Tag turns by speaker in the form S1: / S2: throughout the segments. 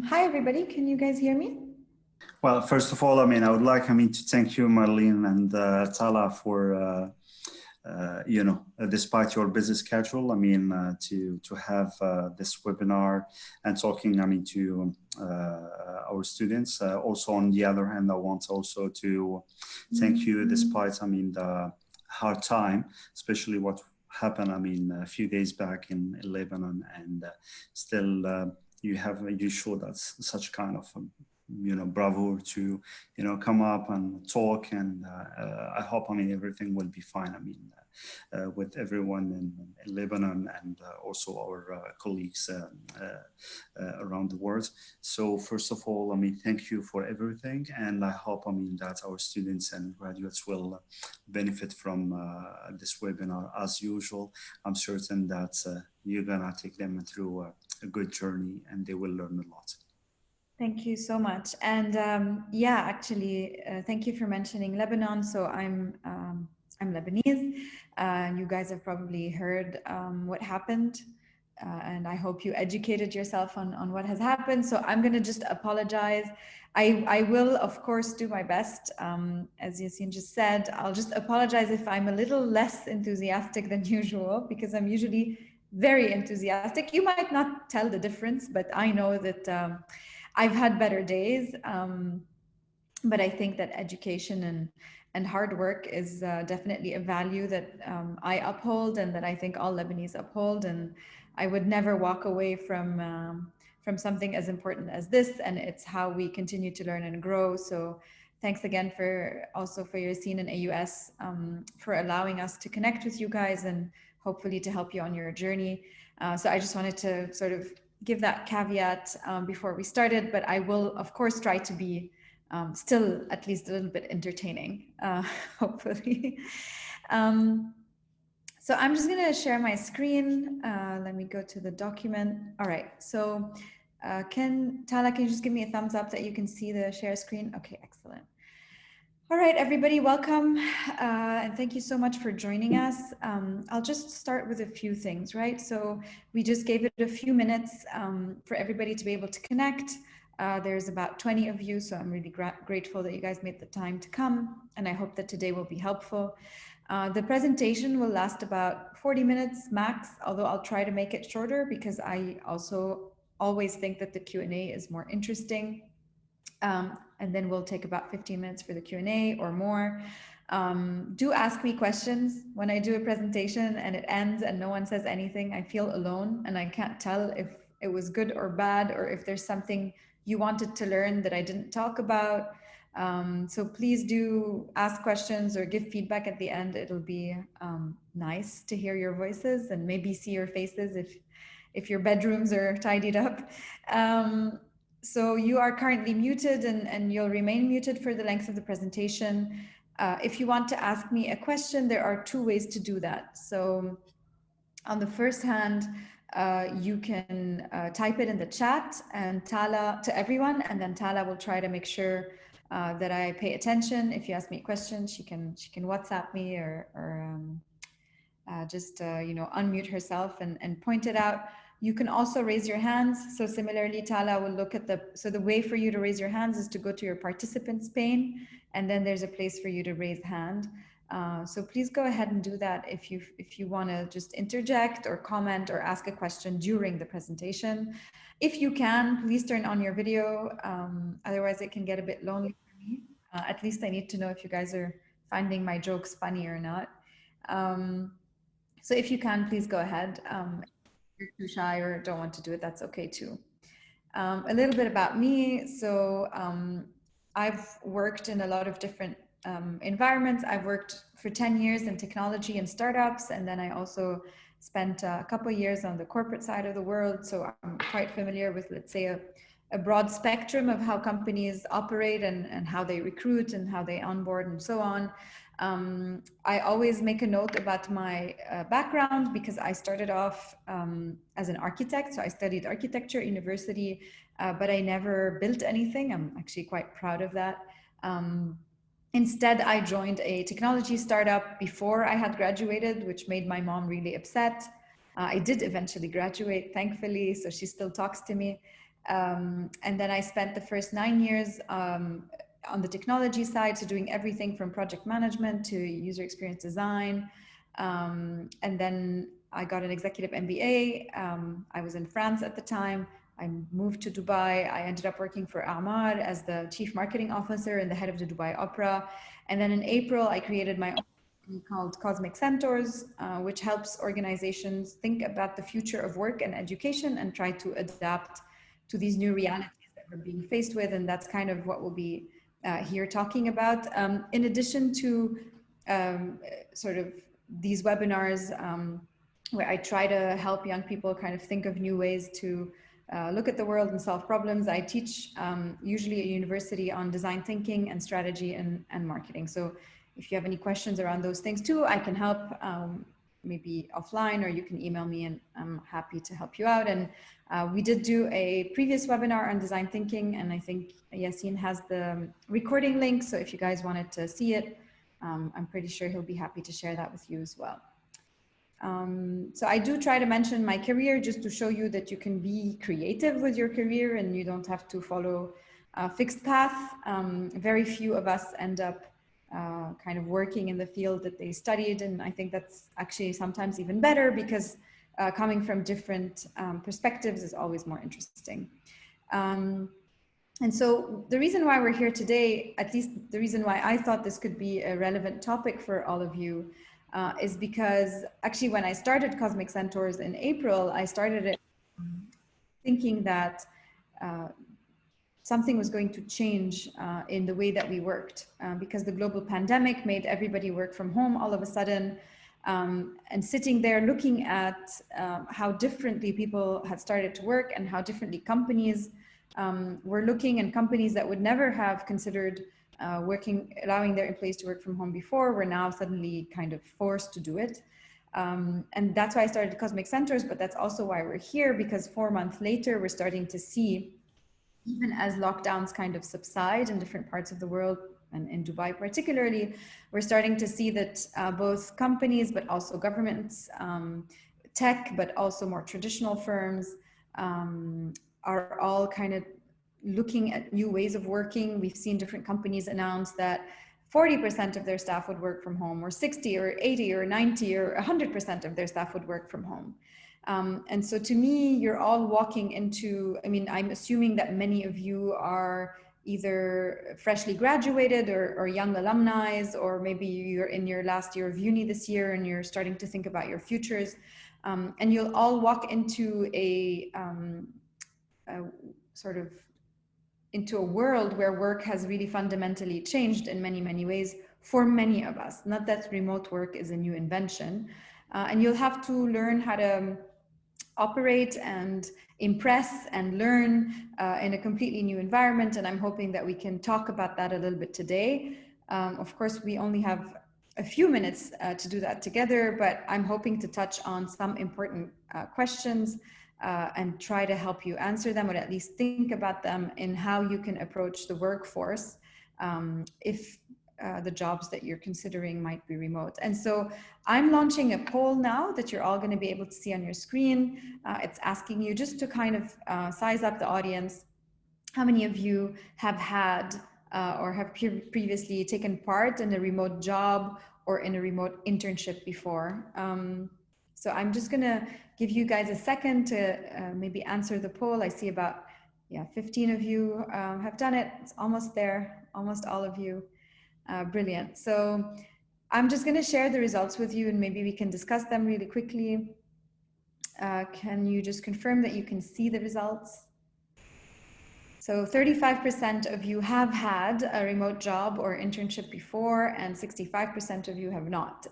S1: Hi, everybody. Can you guys hear me?
S2: Well, first of all, I would like, to thank you, Marilyn and Tala for, despite your busy schedule, to have this webinar and talking, to our students. Also, on the other hand, I want also to thank you, despite, the hard time, especially what happened, a few days back in Lebanon, and still you showed us such kind of bravo to come up and talk, and I hope everything will be fine with everyone in Lebanon, and also our colleagues around the world. So first of all, thank you for everything, and I hope that our students and graduates will benefit from this webinar as usual. I'm certain that you're gonna take them through a good journey, and they will learn a lot.
S1: Thank you so much. And yeah, actually, thank you for mentioning Lebanon. So I'm Lebanese. You guys have probably heard what happened, and I hope you educated yourself on what has happened. So I'm going to just apologize. I will, of course, do my best. As Yassine just said, I'll just apologize if I'm a little less enthusiastic than usual, because I'm usually very enthusiastic. You might not tell the difference, but I know that I've had better days, but I think that education and hard work is definitely a value that I uphold, and that I think all Lebanese uphold. And I would never walk away from something as important as this. And it's how we continue to learn and grow. So thanks again for Yassine and AUS for allowing us to connect with you guys and hopefully to help you on your journey. So I just wanted to sort of give that caveat before we started, but I will, of course, try to be still at least a little bit entertaining, hopefully. So I'm just going to share my screen. Let me go to the document. All right. So Tala, can you just give me a thumbs up that you can see the share screen? Okay, excellent. All right, everybody, welcome. And thank you so much for joining us. I'll just start with a few things, right? So we just gave it a few minutes for everybody to be able to connect. There's about 20 of you, so I'm really grateful that you guys made the time to come. And I hope that today will be helpful. The presentation will last about 40 minutes max, although I'll try to make it shorter because I also always think that the Q&A is more interesting. And then we'll take about 15 minutes for the Q&A or more. Do ask me questions. When I do a presentation and it ends and no one says anything, I feel alone and I can't tell if it was good or bad, or if there's something you wanted to learn that I didn't talk about. So please do ask questions or give feedback at the end. It'll be nice to hear your voices and maybe see your faces if your bedrooms are tidied up. So you are currently muted and you'll remain muted for the length of the presentation. If you want to ask me a question, there are two ways to do that. So on the first hand, you can type it in the chat and Tala to everyone, and then Tala will try to make sure that I pay attention. If you ask me a question, she can WhatsApp me or just unmute herself and point it out. You can also raise your hands. So similarly, Tala will look at the way for you to raise your hands is to go to your participants pane, and then there's a place for you to raise hand. So please go ahead and do that if you want to just interject or comment or ask a question during the presentation. If you can, please turn on your video. Otherwise, it can get a bit lonely for me. At least I need to know if you guys are finding my jokes funny or not. So if you can, please go ahead. If you're too shy or don't want to do it, that's okay too. A little bit about me. So I've worked in a lot of different environments. I've worked for 10 years in technology and startups, and then I also spent a couple of years on the corporate side of the world. So I'm quite familiar with, let's say, a broad spectrum of how companies operate and how they recruit and how they onboard and so on. I always make a note about my background because I started off as an architect. So I studied architecture at university, but I never built anything. I'm actually quite proud of that. Instead, I joined a technology startup before I had graduated, which made my mom really upset. I did eventually graduate, thankfully, so she still talks to me. And then I spent the first 9 years on the technology side, so doing everything from project management to user experience design. And then I got an executive MBA. I was in France at the time. I moved to Dubai. I ended up working for Ahmad as the chief marketing officer and the head of the Dubai Opera. And then in April, I created my own called Cosmic Centaurs, which helps organizations think about the future of work and education and try to adapt to these new realities that we're being faced with. And that's kind of what we'll be here talking about. In addition to sort of these webinars where I try to help young people kind of think of new ways to look at the world and solve problems, I teach usually at university on design thinking and strategy and marketing. So if you have any questions around those things too, I can help maybe offline, or you can email me and I'm happy to help you out. And we did do a previous webinar on design thinking, and I think Yassine has the recording link. So if you guys wanted to see it, I'm pretty sure he'll be happy to share that with you as well. So I do try to mention my career just to show you that you can be creative with your career and you don't have to follow a fixed path. Very few of us end up kind of working in the field that they studied. And I think that's actually sometimes even better because coming from different perspectives is always more interesting. And so the reason why we're here today, at least the reason why I thought this could be a relevant topic for all of you, is because actually when I started Cosmic Centaurs in April, I started it thinking that something was going to change in the way that we worked because the global pandemic made everybody work from home all of a sudden. And sitting there looking at how differently people had started to work and how differently companies were looking, and companies that would never have considered allowing their employees to work from home before were now suddenly kind of forced to do it. And that's why I started Cosmic Centaurs, but that's also why we're here, because 4 months later, we're starting to see, even as lockdowns kind of subside in different parts of the world, and in Dubai particularly, we're starting to see that both companies, but also governments, tech, but also more traditional firms are all kind of looking at new ways of working. We've seen different companies announce that 40% of their staff would work from home, or 60 or 80 or 90 or 100% of their staff would work from home. And so to me, you're all walking into, I mean, I'm assuming that many of you are either freshly graduated or young alumni, or maybe you're in your last year of uni this year and you're starting to think about your futures. And you'll all walk into a sort of into a world where work has really fundamentally changed in many, many ways for many of us. Not that remote work is a new invention. And you'll have to learn how to operate and impress and learn in a completely new environment. And I'm hoping that we can talk about that a little bit today. Of course, we only have a few minutes to do that together, but I'm hoping to touch on some important questions and try to help you answer them, or at least think about them in how you can approach the workforce if the jobs that you're considering might be remote. And so I'm launching a poll now that you're all going to be able to see on your screen. It's asking you just to kind of size up the audience. How many of you have had or have previously taken part in a remote job or in a remote internship before? So I'm just going to give you guys a second to maybe answer the poll. I see about 15 of you have done it. It's almost there, almost all of you. Brilliant. So I'm just going to share the results with you and maybe we can discuss them really quickly. Can you just confirm that you can see the results? So 35% of you have had a remote job or internship before, and 65% of you have not.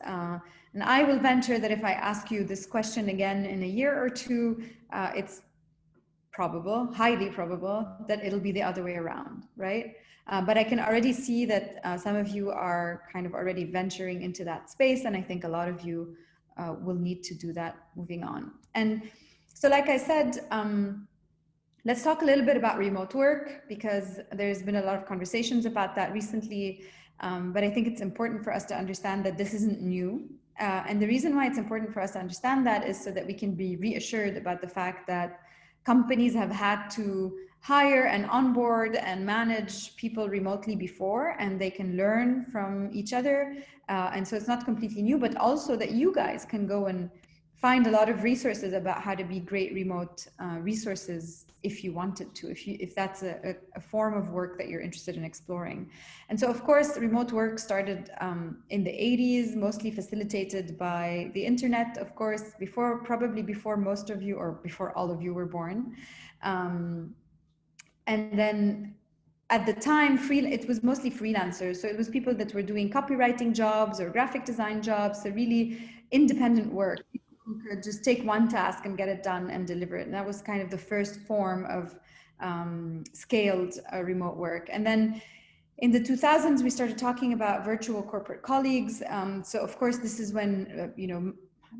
S1: And I will venture that if I ask you this question again in a year or two, it's probable, highly probable, that it'll be the other way around, right? But I can already see that some of you are kind of already venturing into that space, and I think a lot of you will need to do that moving on. And so like I said, let's talk a little bit about remote work, because there's been a lot of conversations about that recently, but I think it's important for us to understand that this isn't new. And the reason why it's important for us to understand that is so that we can be reassured about the fact that companies have had to hire and onboard and manage people remotely before, and they can learn from each other. And so it's not completely new, but also that you guys can go and find a lot of resources about how to be great remote resources if you wanted to, if that's a form of work that you're interested in exploring. And so, of course, remote work started in the 80s, mostly facilitated by the internet, of course, probably before most of you, or before all of you were born. And then at the time, it was mostly freelancers. So it was people that were doing copywriting jobs or graphic design jobs, so really independent work. Who could just take one task and get it done and deliver it. And that was kind of the first form of scaled remote work. And then in the 2000s, we started talking about virtual corporate colleagues. So of course, this is when,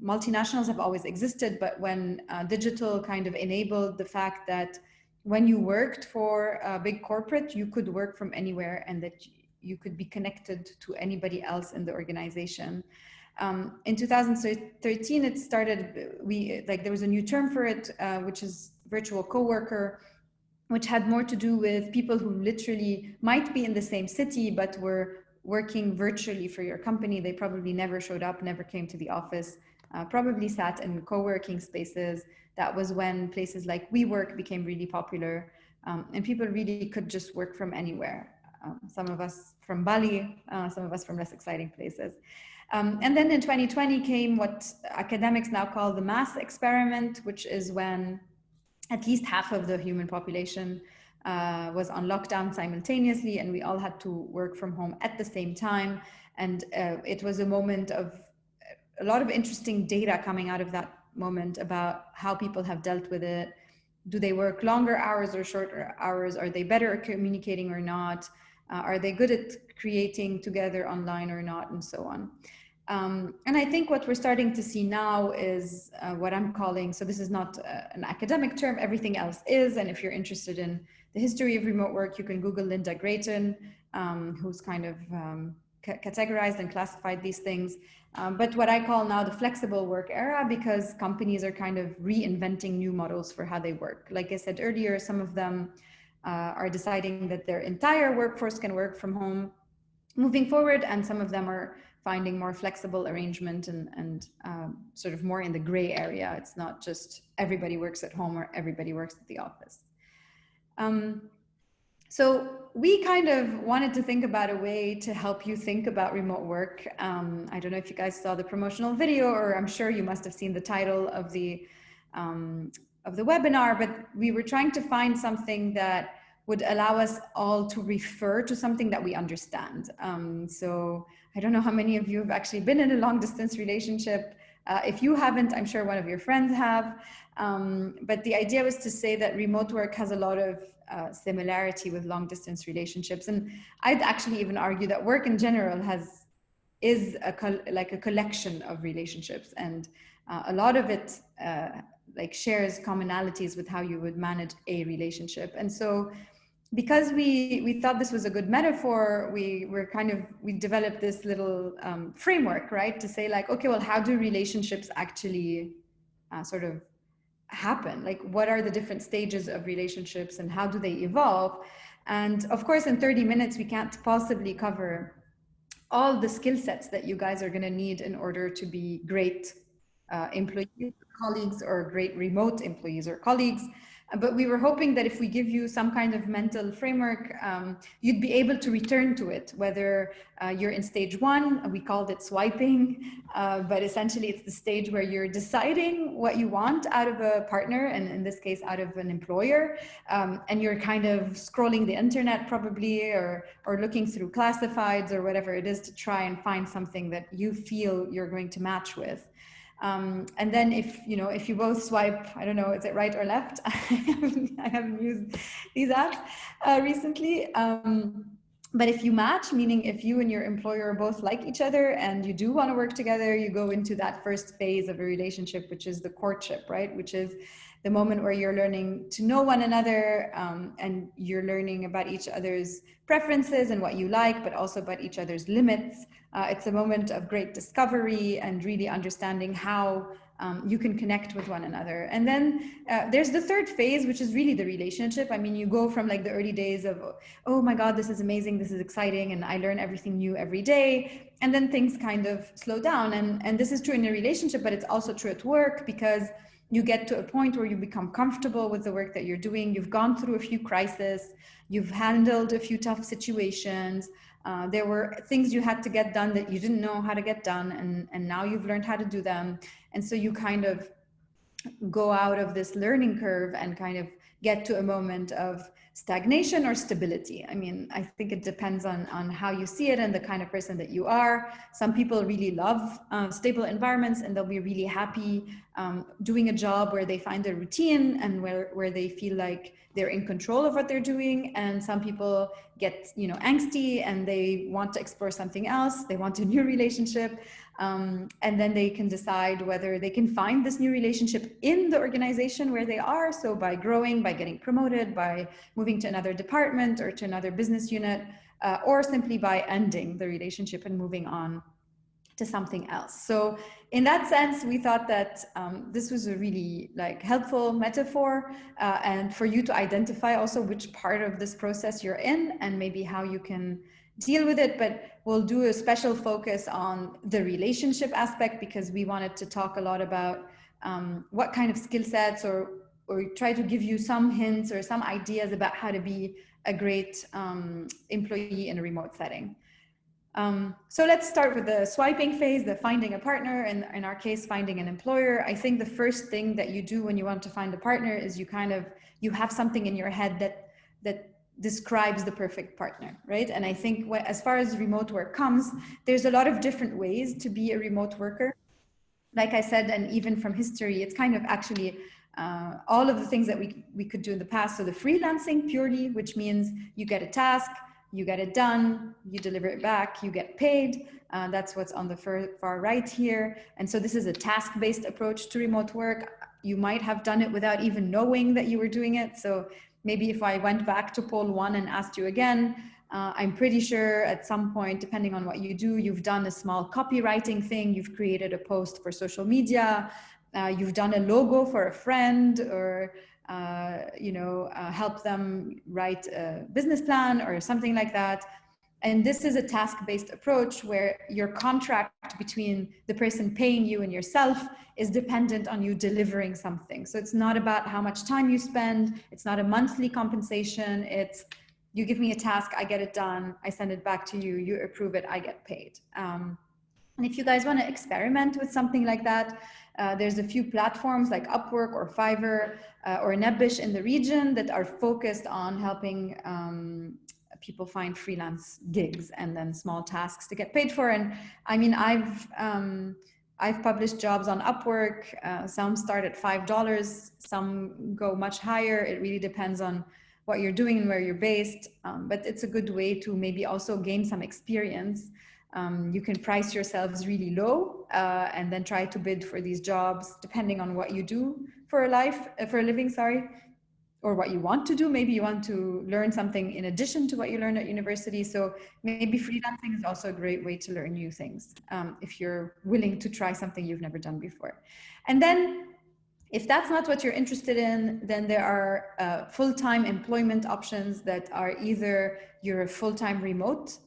S1: multinationals have always existed, but when digital kind of enabled the fact that when you worked for a big corporate, you could work from anywhere and that you could be connected to anybody else in the organization. In 2013, it started, there was a new term for it, which is virtual coworker, which had more to do with people who literally might be in the same city, but were working virtually for your company. They probably never showed up, never came to the office, probably sat in co-working spaces. That was when places like WeWork became really popular, and people really could just work from anywhere. Some of us from Bali, some of us from less exciting places. And then in 2020 came what academics now call the mass experiment, which is when at least half of the human population was on lockdown simultaneously, and we all had to work from home at the same time. And it was a moment of a lot of interesting data coming out of that moment about how people have dealt with it. Do they work longer hours or shorter hours? Are they better at communicating or not? Are they good at creating together online or not? And so on. And I think what we're starting to see now is what I'm calling, so this is not an academic term, everything else is. And if you're interested in the history of remote work, you can Google Linda Grayton, who's kind of categorized and classified these things. But what I call now the flexible work era, because companies are kind of reinventing new models for how they work. Like I said earlier, some of them are deciding that their entire workforce can work from home moving forward, and some of them are finding more flexible arrangement and sort of more in the gray area. It's not just everybody works at home or everybody works at the office. So we kind of wanted to think about a way to help you think about remote work. I don't know if you guys saw the promotional video, or I'm sure you must have seen the title of the webinar, but we were trying to find something that would allow us all to refer to something that we understand. So I don't know how many of you have actually been in a long distance relationship. If you haven't, I'm sure one of your friends have. But the idea was to say that remote work has a lot of similarity with long distance relationships. And I'd actually even argue that work in general is like a collection of relationships. And a lot of it like shares commonalities with how you would manage a relationship. And so because we thought this was a good metaphor, we developed this little framework, right? To say like, okay, well, how do relationships actually sort of happen? Like, what are the different stages of relationships and how do they evolve? And of course, in 30 minutes, we can't possibly cover all the skill sets that you guys are going to need in order to be great employees, colleagues, or great remote employees or colleagues. But we were hoping that if we give you some kind of mental framework, you'd be able to return to it, whether you're in stage one, we called it swiping, but essentially it's the stage where you're deciding what you want out of a partner, and in this case, out of an employer, and you're kind of scrolling the internet probably, or looking through classifieds or whatever it is to try and find something that you feel you're going to match with. And then if you both swipe, I don't know, is it right or left? I haven't used these apps recently. But if you match, meaning if you and your employer both like each other and you do want to work together, you go into that first phase of a relationship, which is the courtship, right? Which is the moment where you're learning to know one another, and you're learning about each other's preferences and what you like, but also about each other's limits. It's a moment of great discovery and really understanding how you can connect with one another. And then there's the third phase, which is really the relationship. I mean, you go from like the early days of, oh my God, this is amazing, this is exciting, and I learn everything new every day. And then things kind of slow down. And this is true in a relationship, but it's also true at work, because you get to a point where you become comfortable with the work that you're doing. You've gone through a few crises, you've handled a few tough situations. There were things you had to get done that you didn't know how to get done, and now you've learned how to do them. And so you kind of go out of this learning curve and kind of get to a moment of stagnation or stability. I mean, I think it depends on how you see it and the kind of person that you are. Some people really love stable environments, and they'll be really happy doing a job where they find a routine and where they feel like they're in control of what they're doing. And some people get, you know, angsty and they want to explore something else. They want a new relationship. And then they can decide whether they can find this new relationship in the organization where they are. So by growing, by getting promoted, by moving to another department or to another business unit, or simply by ending the relationship and moving on to something else. So in that sense, we thought that this was a really like helpful metaphor, and for you to identify also which part of this process you're in and maybe how you can deal with it. But we'll do a special focus on the relationship aspect, because we wanted to talk a lot about what kind of skill sets, or try to give you some hints or some ideas about how to be a great employee in a remote setting. So let's start with the swiping phase, the finding a partner, and in our case, finding an employer. I think the first thing that you do when you want to find a partner is you have something in your head that describes the perfect partner, right? And I think as far as remote work comes, there's a lot of different ways to be a remote worker. Like I said, and even from history, it's kind of actually all of the things that we could do in the past. So the freelancing purely, which means you get a task, you get it done, you deliver it back, you get paid. That's what's on the far right here. And so this is a task-based approach to remote work. You might have done it without even knowing that you were doing it. So maybe if I went back to poll 1 and asked you again, I'm pretty sure at some point, depending on what you do, you've done a small copywriting thing, you've created a post for social media, you've done a logo for a friend, or help them write a business plan or something like that. And this is a task-based approach where your contract between the person paying you and yourself is dependent on you delivering something. So it's not about how much time you spend. It's not a monthly compensation. It's you give me a task, I get it done, I send it back to you, you approve it, I get paid. And if you guys want to experiment with something like that, there's a few platforms like Upwork or Fiverr or Nebish in the region that are focused on helping people find freelance gigs and then small tasks to get paid for. And I mean, I've published jobs on Upwork. Some start at $5, some go much higher. It really depends on what you're doing and where you're based. But it's a good way to maybe also gain some experience. You can price yourselves really low and then try to bid for these jobs depending on what you do for a living, or what you want to do. Maybe you want to learn something in addition to what you learned at university. So maybe freelancing is also a great way to learn new things if you're willing to try something you've never done before. And then if that's not what you're interested in, then there are full-time employment options that are either you're a full-time remote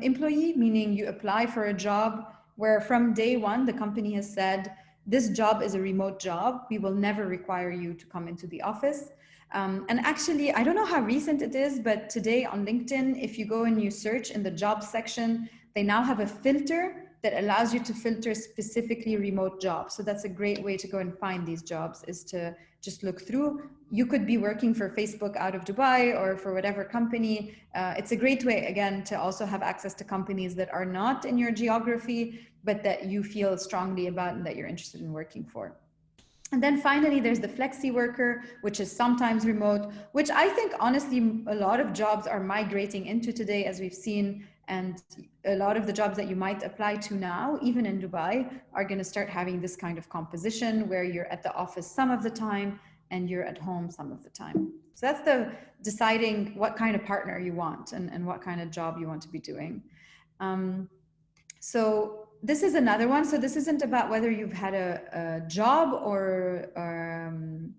S1: employee, meaning you apply for a job where from day one, the company has said, this job is a remote job. We will never require you to come into the office. And actually, I don't know how recent it is, but today on LinkedIn, if you go and you search in the jobs section, they now have a filter that allows you to filter specifically remote jobs. So that's a great way to go and find these jobs, is to just look through. You could be working for Facebook out of Dubai or for whatever company. It's a great way, again, to also have access to companies that are not in your geography, but that you feel strongly about and that you're interested in working for. And then finally, there's the flexi worker, which is sometimes remote, which I think, honestly, a lot of jobs are migrating into today, as we've seen. And a lot of the jobs that you might apply to now, even in Dubai, are going to start having this kind of composition where you're at the office some of the time and you're at home some of the time. So that's the deciding what kind of partner you want and what kind of job you want to be doing. So this is another one. So this isn't about whether you've had a job or an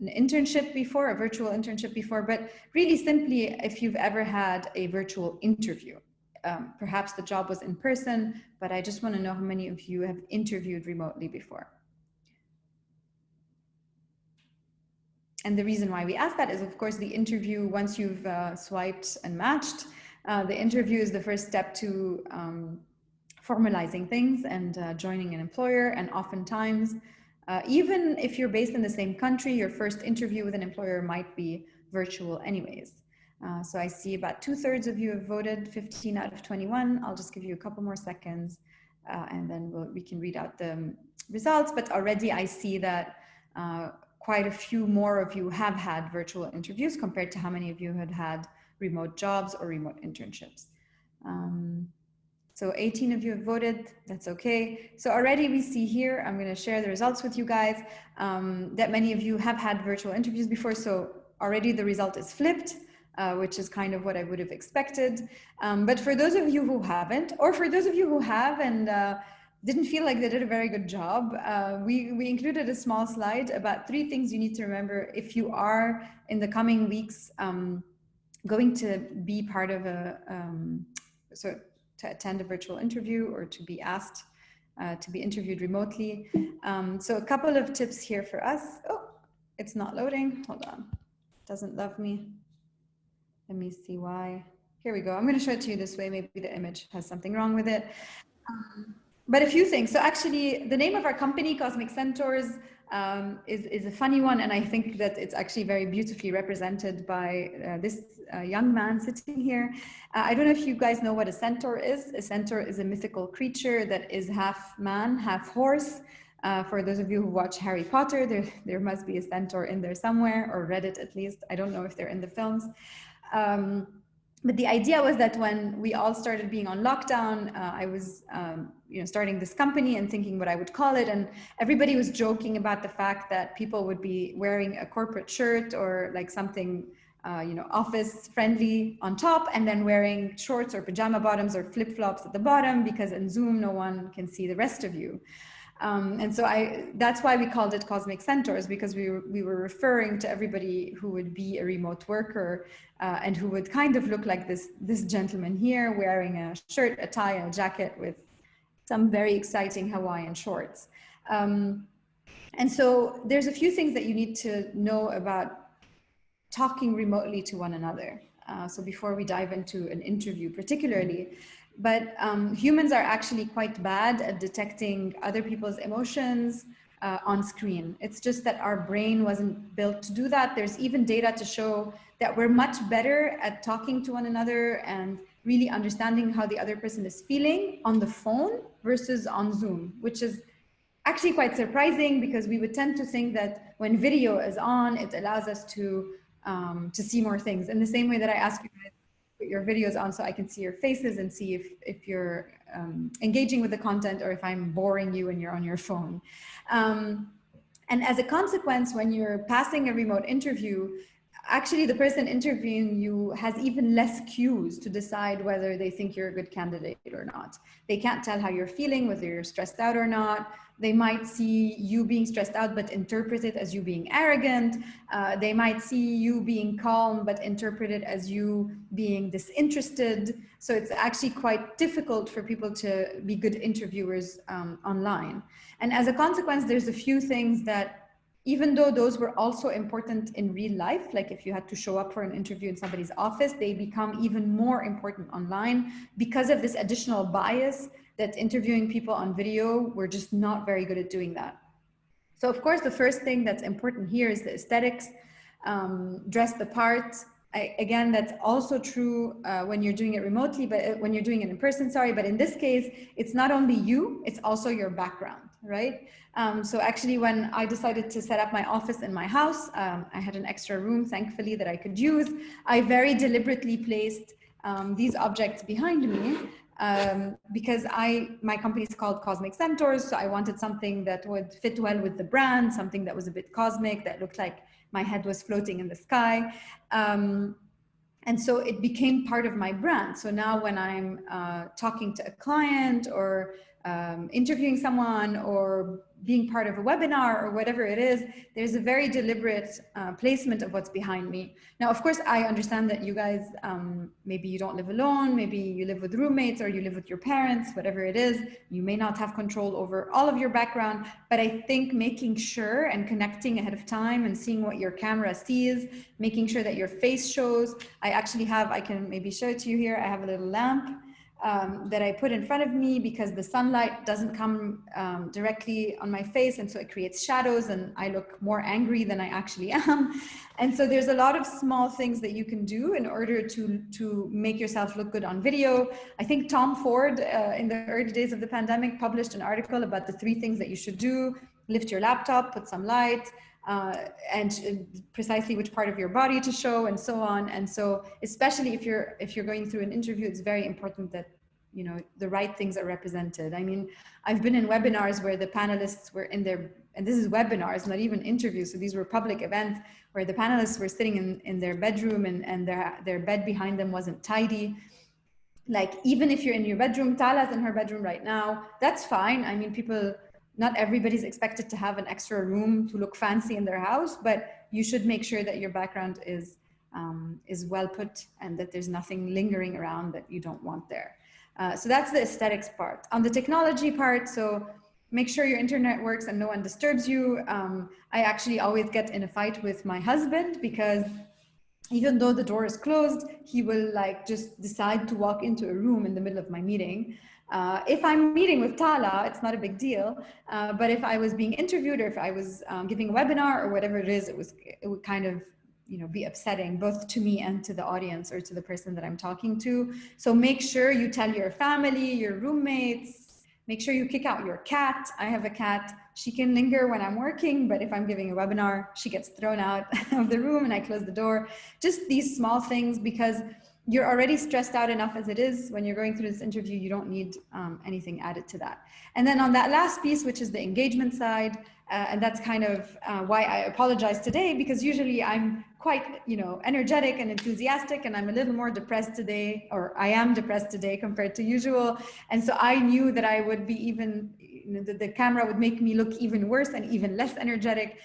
S1: internship before, a virtual internship before, but really simply if you've ever had a virtual interview. Perhaps the job was in person, but I just want to know how many of you have interviewed remotely before. And the reason why we ask that is, of course, the interview, once you've swiped and matched, the interview is the first step to formalizing things and joining an employer. And oftentimes, even if you're based in the same country, your first interview with an employer might be virtual anyways. So I see about 2/3 of you have voted, 15 out of 21. I'll just give you a couple more seconds and then we can read out the results. But already I see that quite a few more of you have had virtual interviews compared to how many of you had had remote jobs or remote internships. So 18 of you have voted, that's okay. So already we see here, I'm gonna share the results with you guys, that many of you have had virtual interviews before, so already the result is flipped, which is kind of what I would have expected. But for those of you who haven't, or for those of you who have and didn't feel like they did a very good job, we included a small slide about 3 things you need to remember if you are in the coming weeks going to be part of a, to attend a virtual interview or to be asked to be interviewed remotely. So a couple of tips here for us. Oh, it's not loading, hold on. Doesn't love me. Let me see why. Here we go. I'm going to show it to you this way. Maybe the image has something wrong with it. But a few things. So actually the name of our company, Cosmic Centaurs, is a funny one. And I think that it's actually very beautifully represented by this young man sitting here. I don't know if you guys know what a centaur is. A centaur is a mythical creature that is half man, half horse. For those of you who watch Harry Potter, there must be a centaur in there somewhere, or read it at least. I don't know if they're in the films. But the idea was that when we all started being on lockdown, I was starting this company and thinking what I would call it. And everybody was joking about the fact that people would be wearing a corporate shirt or like something office friendly on top, and then wearing shorts or pajama bottoms or flip-flops at the bottom, because in Zoom, no one can see the rest of you. And so that's why we called it Cosmic Centaurs, because we were referring to everybody who would be a remote worker and who would kind of look like this gentleman here, wearing a shirt, a tie, and a jacket with some very exciting Hawaiian shorts. And so there's a few things that you need to know about talking remotely to one another. So before we dive into an interview particularly, but humans are actually quite bad at detecting other people's emotions on screen. It's just that our brain wasn't built to do that. There's even data to show that we're much better at talking to one another and really understanding how the other person is feeling on the phone versus on Zoom, which is actually quite surprising, because we would tend to think that when video is on, it allows us to see more things. In the same way that I ask you guys to put your videos on so I can see your faces and see if you're engaging with the content, or if I'm boring you and you're on your phone. And as a consequence, when you're passing a remote interview, actually the person interviewing you has even less cues to decide whether they think you're a good candidate or not. They can't tell how you're feeling, whether you're stressed out or not. They might see you being stressed out, but interpret it as you being arrogant. They might see you being calm, but interpret it as you being disinterested. So it's actually quite difficult for people to be good interviewers online. And as a consequence, there's a few things that, even though those were also important in real life, like if you had to show up for an interview in somebody's office, they become even more important online because of this additional bias that interviewing people on video, we're just not very good at doing that. So of course, the first thing that's important here is the aesthetics, dress the part. Again, that's also true when you're doing it remotely, but when you're doing it in person, sorry, but in this case, it's not only you, it's also your background, right? So actually when I decided to set up my office in my house, I had an extra room, thankfully, that I could use. I very deliberately placed these objects behind me because my company is called Cosmic Centaurs, so I wanted something that would fit well with the brand, something that was a bit cosmic, that looked like my head was floating in the sky. And so it became part of my brand. So now when I'm talking to a client or interviewing someone or being part of a webinar or whatever it is, there's a very deliberate placement of what's behind me. Now, of course, I understand that you guys, maybe you don't live alone, maybe you live with roommates or you live with your parents, whatever it is, you may not have control over all of your background, but I think making sure and connecting ahead of time and seeing what your camera sees, making sure that your face shows. I actually have, I can maybe show it to you here, I have a little lamp that I put in front of me because the sunlight doesn't come directly on my face, and so it creates shadows and I look more angry than I actually am. And so there's a lot of small things that you can do in order to make yourself look good on video. I think Tom Ford in the early days of the pandemic published an article about the 3 things that you should do: lift your laptop, put some light, and precisely which part of your body to show, and so on. And so especially if you're going through an interview, it's very important that, you know, the right things are represented. I mean, I've been in webinars where the panelists were in their, and this is webinars, not even interviews, so these were public events where the panelists were sitting in their bedroom and their bed behind them wasn't tidy. Like, even if you're in your bedroom, Tala's in her bedroom right now, that's fine. I mean, people, not everybody's expected to have an extra room to look fancy in their house, but you should make sure that your background is well put and that there's nothing lingering around that you don't want there. So that's the aesthetics part. On the technology part, so make sure your internet works and no one disturbs you. I actually always get in a fight with my husband because even though the door is closed, he will like just decide to walk into a room in the middle of my meeting. If I'm meeting with Tala, it's not a big deal. But if I was being interviewed or if I was giving a webinar or whatever it is, it would kind of, you know, be upsetting both to me and to the audience or to the person that I'm talking to. So make sure you tell your family, your roommates, make sure you kick out your cat. I have a cat. She can linger when I'm working, but if I'm giving a webinar, she gets thrown out of the room and I close the door. Just these small things, because you're already stressed out enough as it is. When you're going through this interview, you don't need anything added to that. And then on that last piece, which is the engagement side, and that's kind of why I apologize today, because usually I'm quite, you know, energetic and enthusiastic, and I'm a little more depressed today, or I am depressed today compared to usual. And so I knew that I would be even, you know, the camera would make me look even worse and even less energetic.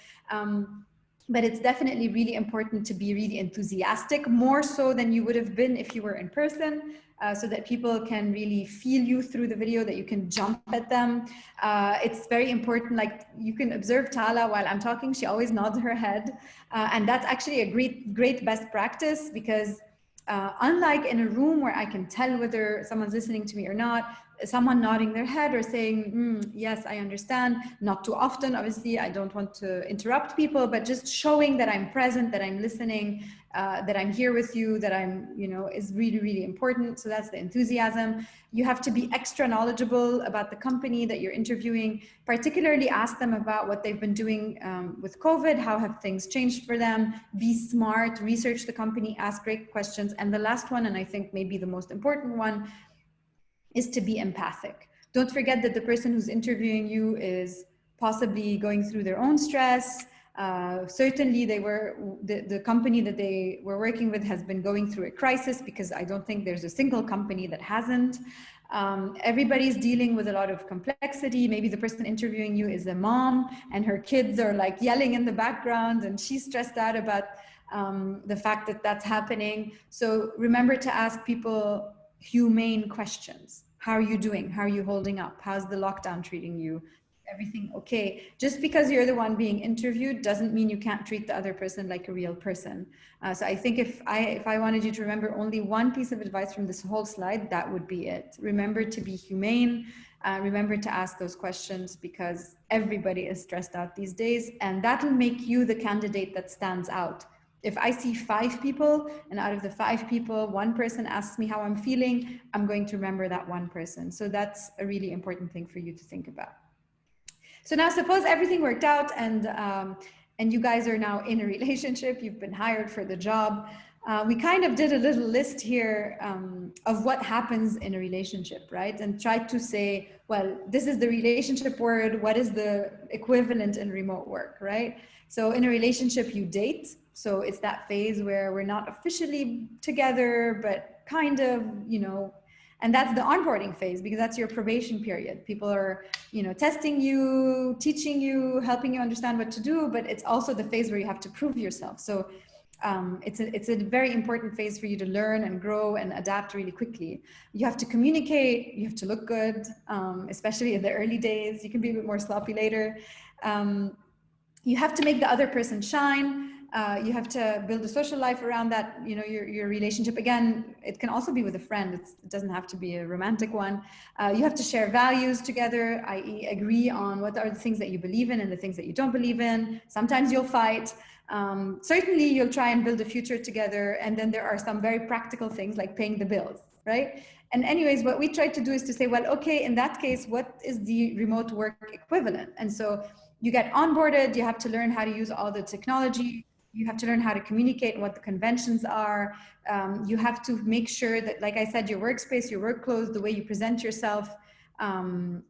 S1: But it's definitely really important to be really enthusiastic, more so than you would have been if you were in person, so that people can really feel you through the video, that you can jump at them. It's very important, like you can observe Tala while I'm talking, she always nods her head. And that's actually a great best practice, because unlike in a room where I can tell whether someone's listening to me or not, someone nodding their head or saying, yes, I understand, not too often, obviously, I don't want to interrupt people, but just showing that I'm present, that I'm listening, that I'm here with you, that I'm, you know, is really, really important. So that's the enthusiasm. You have to be extra knowledgeable about the company that you're interviewing, particularly ask them about what they've been doing with COVID, how have things changed for them, be smart, research the company, ask great questions. And the last one, and I think maybe the most important one, is to be empathic. Don't forget that the person who's interviewing you is possibly going through their own stress. Certainly the company that they were working with has been going through a crisis, because I don't think there's a single company that hasn't. Everybody's dealing with a lot of complexity. Maybe the person interviewing you is a mom and her kids are like yelling in the background and she's stressed out about the fact that that's happening. So remember to ask people humane questions. How are you doing? How are you holding up? How's the lockdown treating you? Everything okay? Just because you're the one being interviewed doesn't mean you can't treat the other person like a real person. So I think if I wanted you to remember only one piece of advice from this whole slide, that would be it. Remember to be humane. Remember to ask those questions, because everybody is stressed out these days, and that'll make you the candidate that stands out. If I see 5 people and out of the 5 people, 1 person asks me how I'm feeling, I'm going to remember that 1 person. So that's a really important thing for you to think about. So now suppose everything worked out and you guys are now in a relationship, you've been hired for the job. We kind of did a little list here of what happens in a relationship, right? And tried to say, well, this is the relationship word. What is the equivalent in remote work, right? So in a relationship, you date. So it's that phase where we're not officially together, but kind of, you know, and that's the onboarding phase, because that's your probation period. People are, you know, testing you, teaching you, helping you understand what to do, but it's also the phase where you have to prove yourself. So it's a very important phase for you to learn and grow and adapt really quickly. You have to communicate, you have to look good, especially in the early days. You can be a bit more sloppy later. You have to make the other person shine. You have to build a social life around that, you know, your relationship. Again, it can also be with a friend. It doesn't have to be a romantic one. You have to share values together, i.e. agree on what are the things that you believe in and the things that you don't believe in. Sometimes you'll fight. Certainly you'll try and build a future together. And then there are some very practical things like paying the bills, right? And anyways, what we try to do is to say, well, okay, in that case, what is the remote work equivalent? And so you get onboarded, you have to learn how to use all the technology, you have to learn how to communicate, what the conventions are. You have to make sure that, like I said, your workspace, your work clothes, the way you present yourself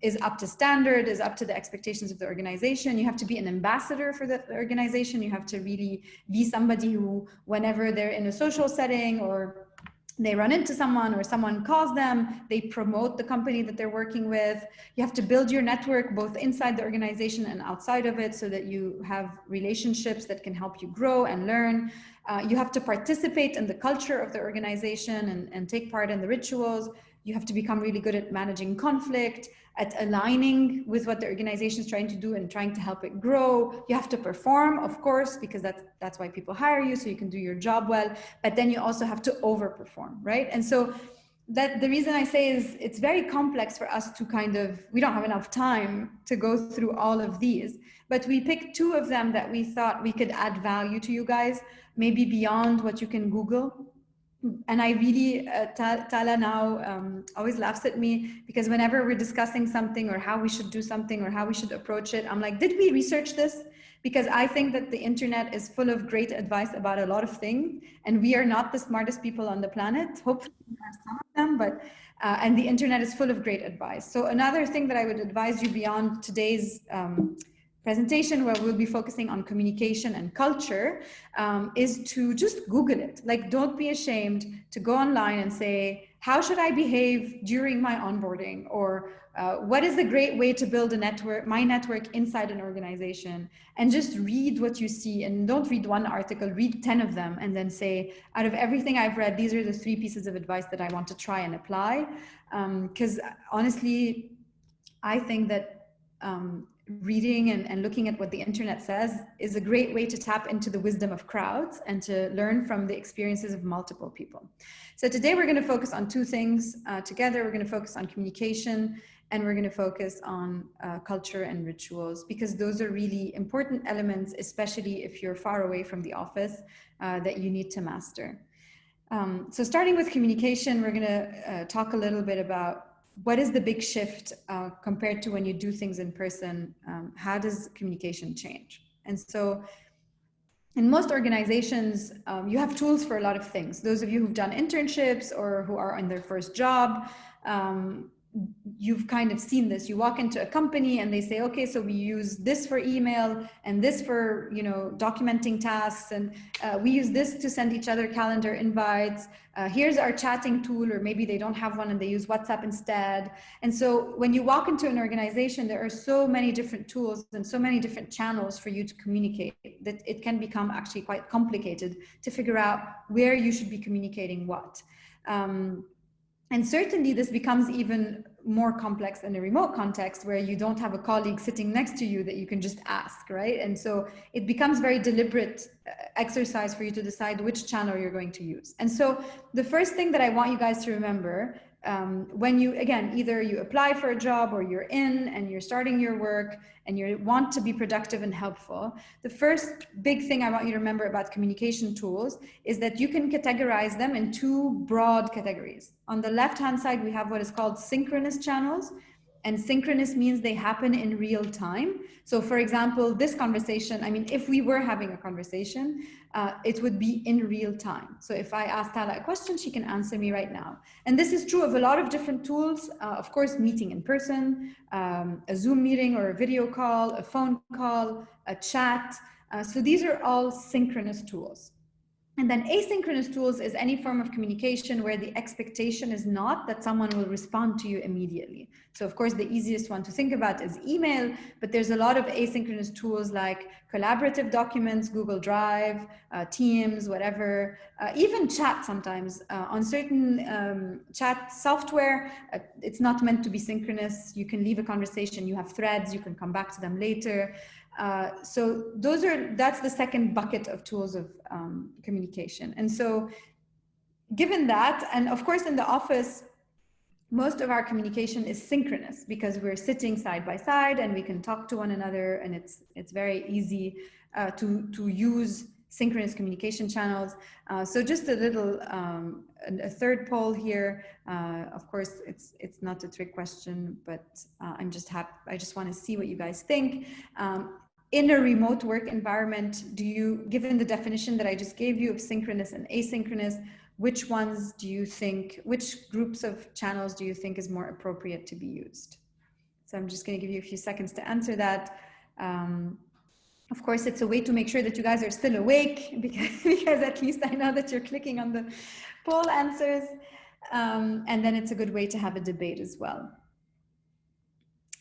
S1: is up to standard, is up to the expectations of the organization. You have to be an ambassador for the organization. You have to really be somebody who, whenever they're in a social setting or they run into someone or someone calls them, they promote the company that they're working with. You have to build your network both inside the organization and outside of it so that you have relationships that can help you grow and learn. You have to participate in the culture of the organization and take part in the rituals. You have to become really good at managing conflict, at aligning with what the organization is trying to do and trying to help it grow. You have to perform, of course, because that's why people hire you, so you can do your job well. But then you also have to overperform, right? And so that the reason I say is it's very complex for us to kind of, we don't have enough time to go through all of these, but we picked two of them that we thought we could add value to you guys, maybe beyond what you can Google. And I really, Tala now always laughs at me because whenever we're discussing something or how we should do something or how we should approach it, I'm like, did we research this? Because I think that the internet is full of great advice about a lot of things, and we are not the smartest people on the planet. Hopefully we are some of them, but, and the internet is full of great advice. So another thing that I would advise you beyond today's presentation, where we'll be focusing on communication and culture, is to just Google it. Like, don't be ashamed to go online and say, how should I behave during my onboarding? Or what is a great way to build a network, my network inside an organization? And just read what you see, and don't read one article, read 10 of them, and then say, out of everything I've read, these are the 3 pieces of advice that I want to try and apply. Because honestly, I think that reading and looking at what the internet says is a great way to tap into the wisdom of crowds and to learn from the experiences of multiple people. So today we're going to focus on 2 things together. We're going to focus on communication, and we're going to focus on culture and rituals, because those are really important elements, especially if you're far away from the office, that you need to master. So starting with communication, we're going to talk a little bit about what is the big shift compared to when you do things in person? How does communication change? And so in most organizations, you have tools for a lot of things. Those of you who've done internships or who are on their first job, you've kind of seen this. You walk into a company and they say, okay, so we use this for email and this for, you know, documenting tasks, and we use this to send each other calendar invites. Here's our chatting tool, or maybe they don't have one and they use WhatsApp instead. And so when you walk into an organization, there are so many different tools and so many different channels for you to communicate that it can become actually quite complicated to figure out where you should be communicating what. And certainly this becomes even more complex in a remote context where you don't have a colleague sitting next to you that you can just ask, right? And so it becomes very deliberate exercise for you to decide which channel you're going to use. And so the first thing that I want you guys to remember, when you, again, either you apply for a job or you're in and you're starting your work and you want to be productive and helpful, the first big thing I want you to remember about communication tools is that you can categorize them in 2 broad categories. On the left-hand side, we have what is called synchronous channels. And synchronous means they happen in real time. So for example, this conversation, I mean, if we were having a conversation, it would be in real time. So if I ask Tala a question, she can answer me right now. And this is true of a lot of different tools. Of course, meeting in person, a Zoom meeting or a video call, a phone call, a chat. So these are all synchronous tools. And then asynchronous tools is any form of communication where the expectation is not that someone will respond to you immediately. So of course, the easiest one to think about is email, but there's a lot of asynchronous tools like collaborative documents, Google Drive, Teams, whatever, even chat sometimes. On certain chat software, it's not meant to be synchronous. You can leave a conversation, you have threads, you can come back to them later. So that's the second bucket of tools of communication. And so given that, and of course in the office, most of our communication is synchronous because we're sitting side by side and we can talk to one another, and it's very easy to use synchronous communication channels. So just a little, a third poll here. Of course, it's not a trick question, but I'm just happy. I just want to see what you guys think. In a remote work environment, given the definition that I just gave you of synchronous and asynchronous, which ones do you think, which groups of channels do you think is more appropriate to be used? So I'm just going to give you a few seconds to answer that. Of course, it's a way to make sure that you guys are still awake because at least I know that you're clicking on the poll answers. And then it's a good way to have a debate as well.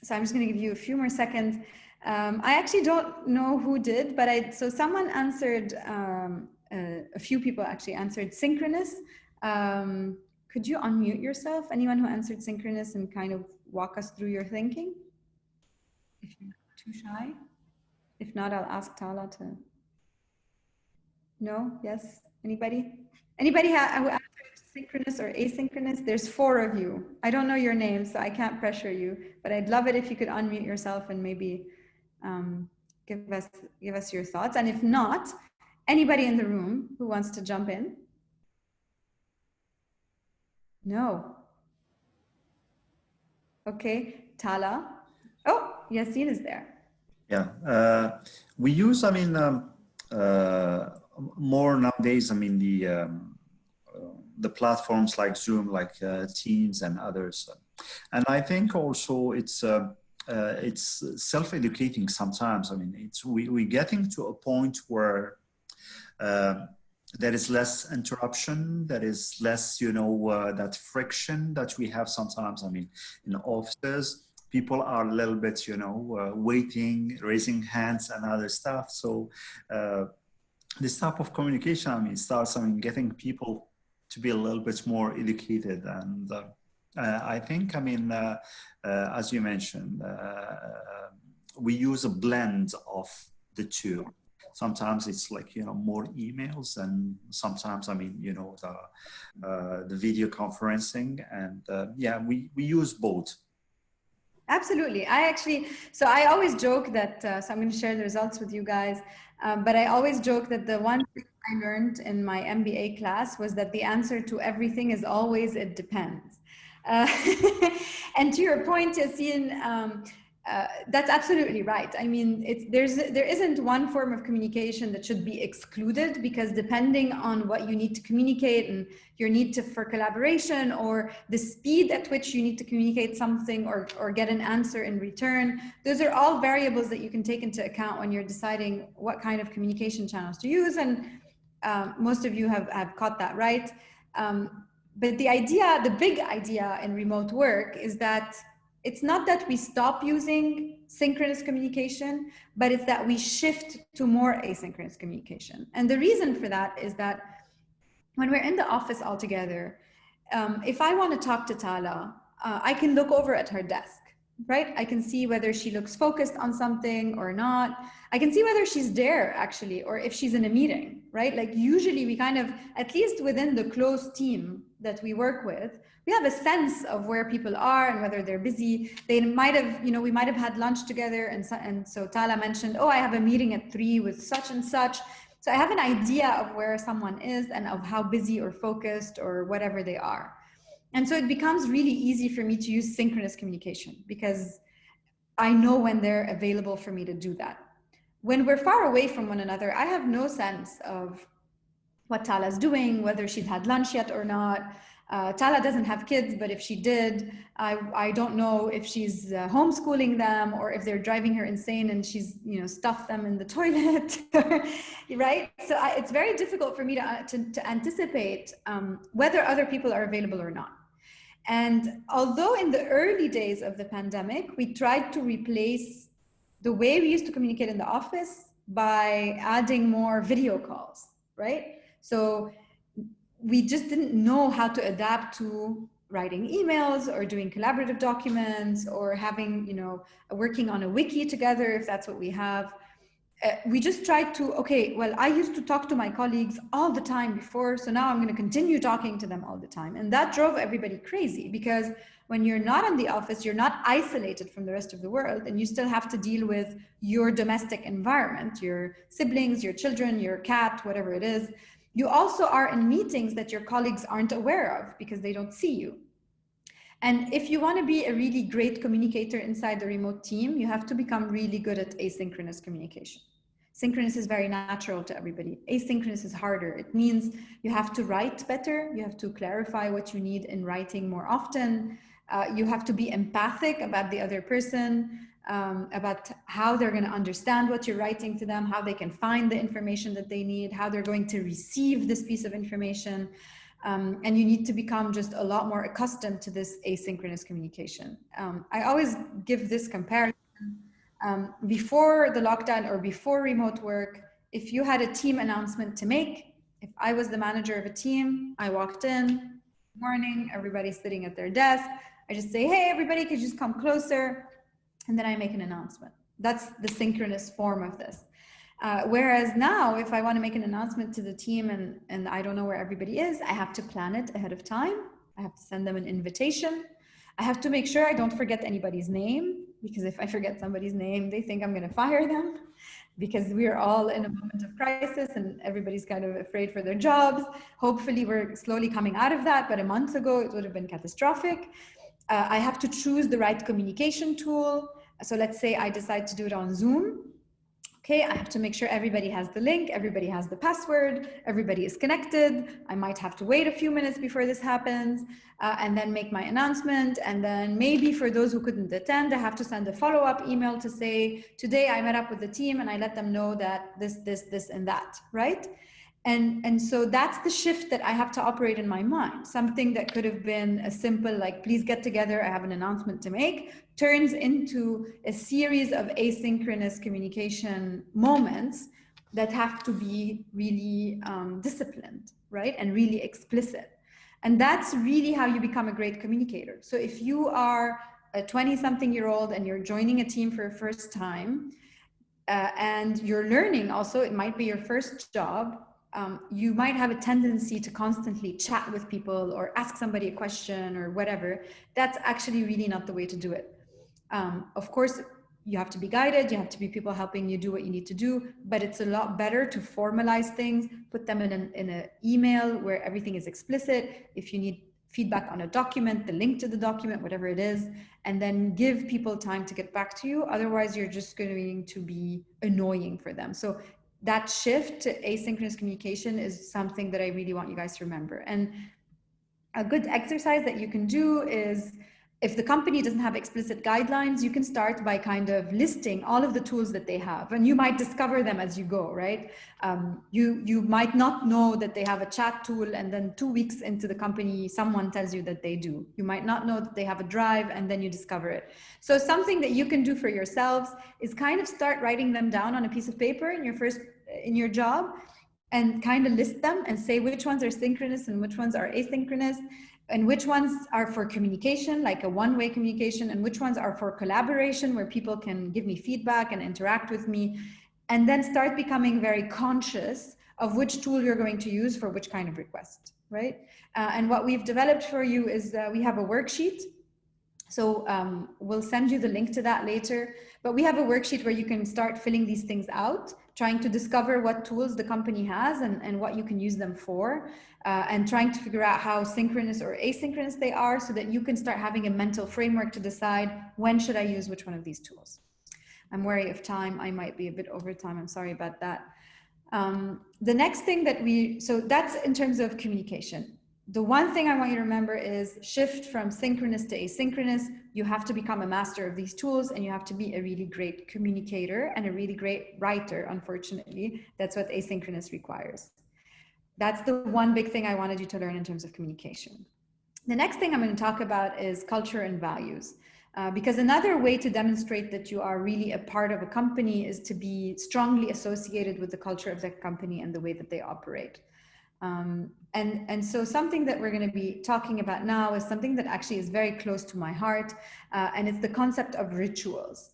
S1: So I'm just going to give you a few more seconds. I actually don't know who did, but so someone answered, a few people actually answered synchronous. Could you unmute yourself? Anyone who answered synchronous and kind of walk us through your thinking? If you're not too shy. If not, I'll ask Tala to. No? Yes? Anybody? Anybody who answered synchronous or asynchronous? There's 4 of you. I don't know your names, so I can't pressure you, but I'd love it if you could unmute yourself and maybe give us your thoughts. And if not, anybody in the room who wants to jump in? No. Okay, Tala. Oh, Yassine is there.
S2: Yeah, we use, more nowadays, the platforms like Zoom, like Teams and others. And I think also it's self-educating sometimes. We're getting to a point where there is less interruption, there is less, that friction that we have sometimes. In offices, people are a little bit, waiting, raising hands and other stuff. So this type of communication, starts, getting people to be a little bit more educated. And I think, as you mentioned, we use a blend of the two. Sometimes it's like, more emails, and sometimes, the video conferencing, and we use both.
S1: Absolutely. So I always joke that, so I'm going to share the results with you guys, but I always joke that the one thing I learned in my MBA class was that the answer to everything is always, it depends. And to your point, Yassine, that's absolutely right. There isn't one form of communication that should be excluded, because depending on what you need to communicate and your need for collaboration, or the speed at which you need to communicate something or get an answer in return, those are all variables that you can take into account when you're deciding what kind of communication channels to use. And most of you have caught that right. But the big idea in remote work is that it's not that we stop using synchronous communication, but it's that we shift to more asynchronous communication. And the reason for that is that when we're in the office all together, if I want to talk to Tala, I can look over at her desk, right? I can see whether she looks focused on something or not. I can see whether she's there actually, or if she's in a meeting, right? Like usually we kind of, at least within the close team that we work with, we have a sense of where people are and whether they're busy. They might have, we might have had lunch together. And so Tala mentioned, oh, I have a meeting at 3 with such and such. So I have an idea of where someone is and of how busy or focused or whatever they are. And so it becomes really easy for me to use synchronous communication because I know when they're available for me to do that. When we're far away from one another, I have no sense of what Tala's doing, whether she's had lunch yet or not. Tala doesn't have kids, but if she did, I don't know if she's homeschooling them or if they're driving her insane and she's, you know, stuffed them in the toilet, right? So it's very difficult for me to anticipate whether other people are available or not. And although in the early days of the pandemic, we tried to replace the way we used to communicate in the office by adding more video calls, right? So we just didn't know how to adapt to writing emails or doing collaborative documents or having, you know, working on a wiki together, if that's what we have. We just tried to, okay, well, I used to talk to my colleagues all the time before, so now I'm going to continue talking to them all the time. And that drove everybody crazy, because when you're not in the office, you're not isolated from the rest of the world, and you still have to deal with your domestic environment, your siblings, your children, your cat, whatever it is. You also are in meetings that your colleagues aren't aware of because they don't see you. And if you want to be a really great communicator inside the remote team, you have to become really good at asynchronous communication. Synchronous is very natural to everybody. Asynchronous is harder. It means you have to write better. You have to clarify what you need in writing more often. You have to be empathic about the other person, about how they're going to understand what you're writing to them, how they can find the information that they need, how they're going to receive this piece of information. And you need to become just a lot more accustomed to this asynchronous communication. I always give this comparison. Before the lockdown or before remote work, if you had a team announcement to make, if I was the manager of a team, I walked in, good morning, everybody's sitting at their desk. I just say, hey, everybody, could you just come closer? And then I make an announcement. That's the synchronous form of this. Whereas now, if I want to make an announcement to the team and I don't know where everybody is, I have to plan it ahead of time. I have to send them an invitation. I have to make sure I don't forget anybody's name, because if I forget somebody's name, they think I'm going to fire them, because we're all in a moment of crisis and everybody's kind of afraid for their jobs. Hopefully we're slowly coming out of that, but a month ago it would have been catastrophic. I have to choose the right communication tool. So let's say I decide to do it on Zoom. Okay, I have to make sure everybody has the link, everybody has the password, everybody is connected. I might have to wait a few minutes before this happens, and then make my announcement. And then maybe for those who couldn't attend, I have to send a follow-up email to say, today I met up with the team and I let them know that this, and that, right? And so that's the shift that I have to operate in my mind. Something that could have been a simple, like, please get together, I have an announcement to make, turns into a series of asynchronous communication moments that have to be really disciplined, right? And really explicit. And that's really how you become a great communicator. So if you are a 20-something-year-old and you're joining a team for the first time, and you're learning also, it might be your first job, you might have a tendency to constantly chat with people or ask somebody a question or whatever. That's actually really not the way to do it. Of course, you have to be guided, you have to be people helping you do what you need to do, but it's a lot better to formalize things, put them in an email where everything is explicit. If you need feedback on a document, the link to the document, whatever it is, and then give people time to get back to you. Otherwise, you're just going to be annoying for them. So that shift to asynchronous communication is something that I really want you guys to remember. And a good exercise that you can do is, if the company doesn't have explicit guidelines, you can start by kind of listing all of the tools that they have, and you might discover them as you go, right? You might not know that they have a chat tool, and then 2 weeks into the company, someone tells you that they do. You might not know that they have a drive, and then you discover it. So something that you can do for yourselves is kind of start writing them down on a piece of paper in your job, and kind of list them and say which ones are synchronous and which ones are asynchronous, and which ones are for communication, like a one-way communication, and which ones are for collaboration, where people can give me feedback and interact with me. And then start becoming very conscious of which tool you're going to use for which kind of request, right? And what we've developed for you is we have a worksheet. So we'll send you the link to that later, but we have a worksheet where you can start filling these things out, trying to discover what tools the company has and what you can use them for, and trying to figure out how synchronous or asynchronous they are, so that you can start having a mental framework to decide, when should I use which one of these tools. I'm wary of time. I might be a bit over time. I'm sorry about that. The next thing that so that's in terms of communication. the one thing I want you to remember is shift from synchronous to asynchronous. You have to become a master of these tools, and you have to be a really great communicator and a really great writer. Unfortunately, that's what asynchronous requires. That's the one big thing I wanted you to learn in terms of communication. The next thing I'm going to talk about is culture and values. Because another way to demonstrate that you are really a part of a company is to be strongly associated with the culture of that company and the way that they operate. And so something that we're going to be talking about now is something that actually is very close to my heart, and it's the concept of rituals.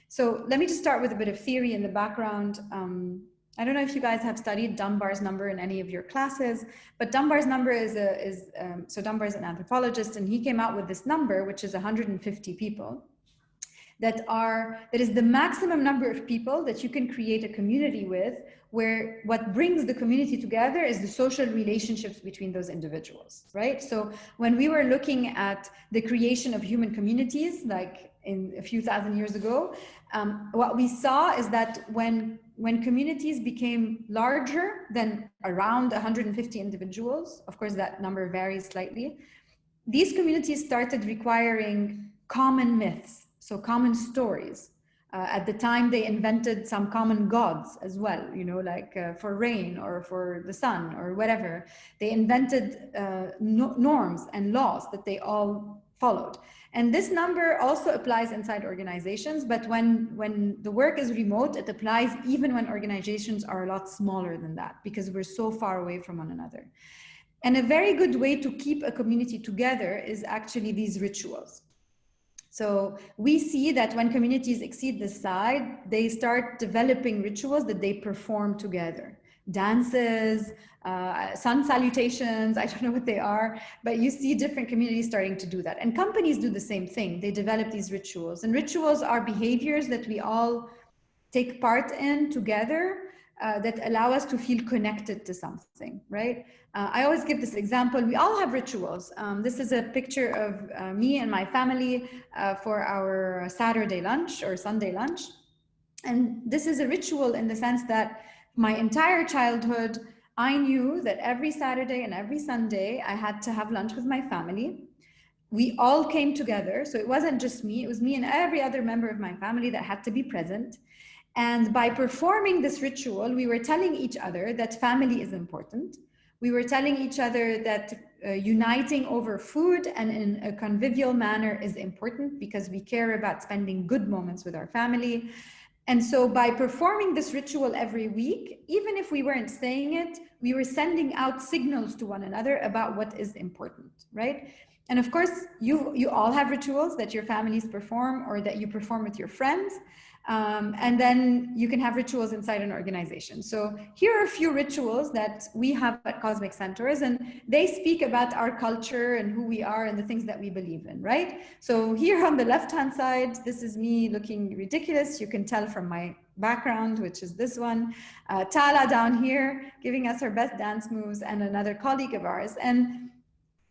S1: So let me just start with a bit of theory in the background. I don't know if you guys have studied Dunbar's number in any of your classes, but Dunbar's number so Dunbar is an anthropologist, and he came out with this number, which is 150 people. That is the maximum number of people that you can create a community with, where what brings the community together is the social relationships between those individuals, right? So when we were looking at the creation of human communities, like in a few thousand years ago, what we saw is that when communities became larger than around 150 individuals, of course that number varies slightly, these communities started requiring common myths, so common stories. At the time, they invented some common gods as well, you know, like for rain or for the sun or whatever. They invented norms and laws that they all followed. And this number also applies inside organizations, but when the work is remote, it applies even when organizations are a lot smaller than that, because we're so far away from one another. And a very good way to keep a community together is actually these rituals. So we see that when communities exceed this size, they start developing rituals that they perform together. Dances, sun salutations, I don't know what they are, but you see different communities starting to do that. And companies do the same thing. They develop these rituals. And rituals are behaviors that we all take part in together that allow us to feel connected to something, right? I always give this example. We all have rituals. This is a picture of me and my family for our Saturday lunch or Sunday lunch. And this is a ritual in the sense that my entire childhood, I knew that every Saturday and every Sunday, I had to have lunch with my family. We all came together. So it wasn't just me, it was me and every other member of my family that had to be present. And by performing this ritual, we were telling each other that family is important. We were telling each other that uniting over food and in a convivial manner is important because we care about spending good moments with our family. And so by performing this ritual every week, even if we weren't saying it, we were sending out signals to one another about what is important, right? And of course, you all have rituals that your families perform or that you perform with your friends. And then you can have rituals inside an organization. So here are a few rituals that we have at Cosmic Centaurs, and they speak about our culture and who we are and the things that we believe in, right? So here on the left-hand side, this is me looking ridiculous. You can tell from my background, which is this one. Tala down here, giving us her best dance moves, and another colleague of ours. And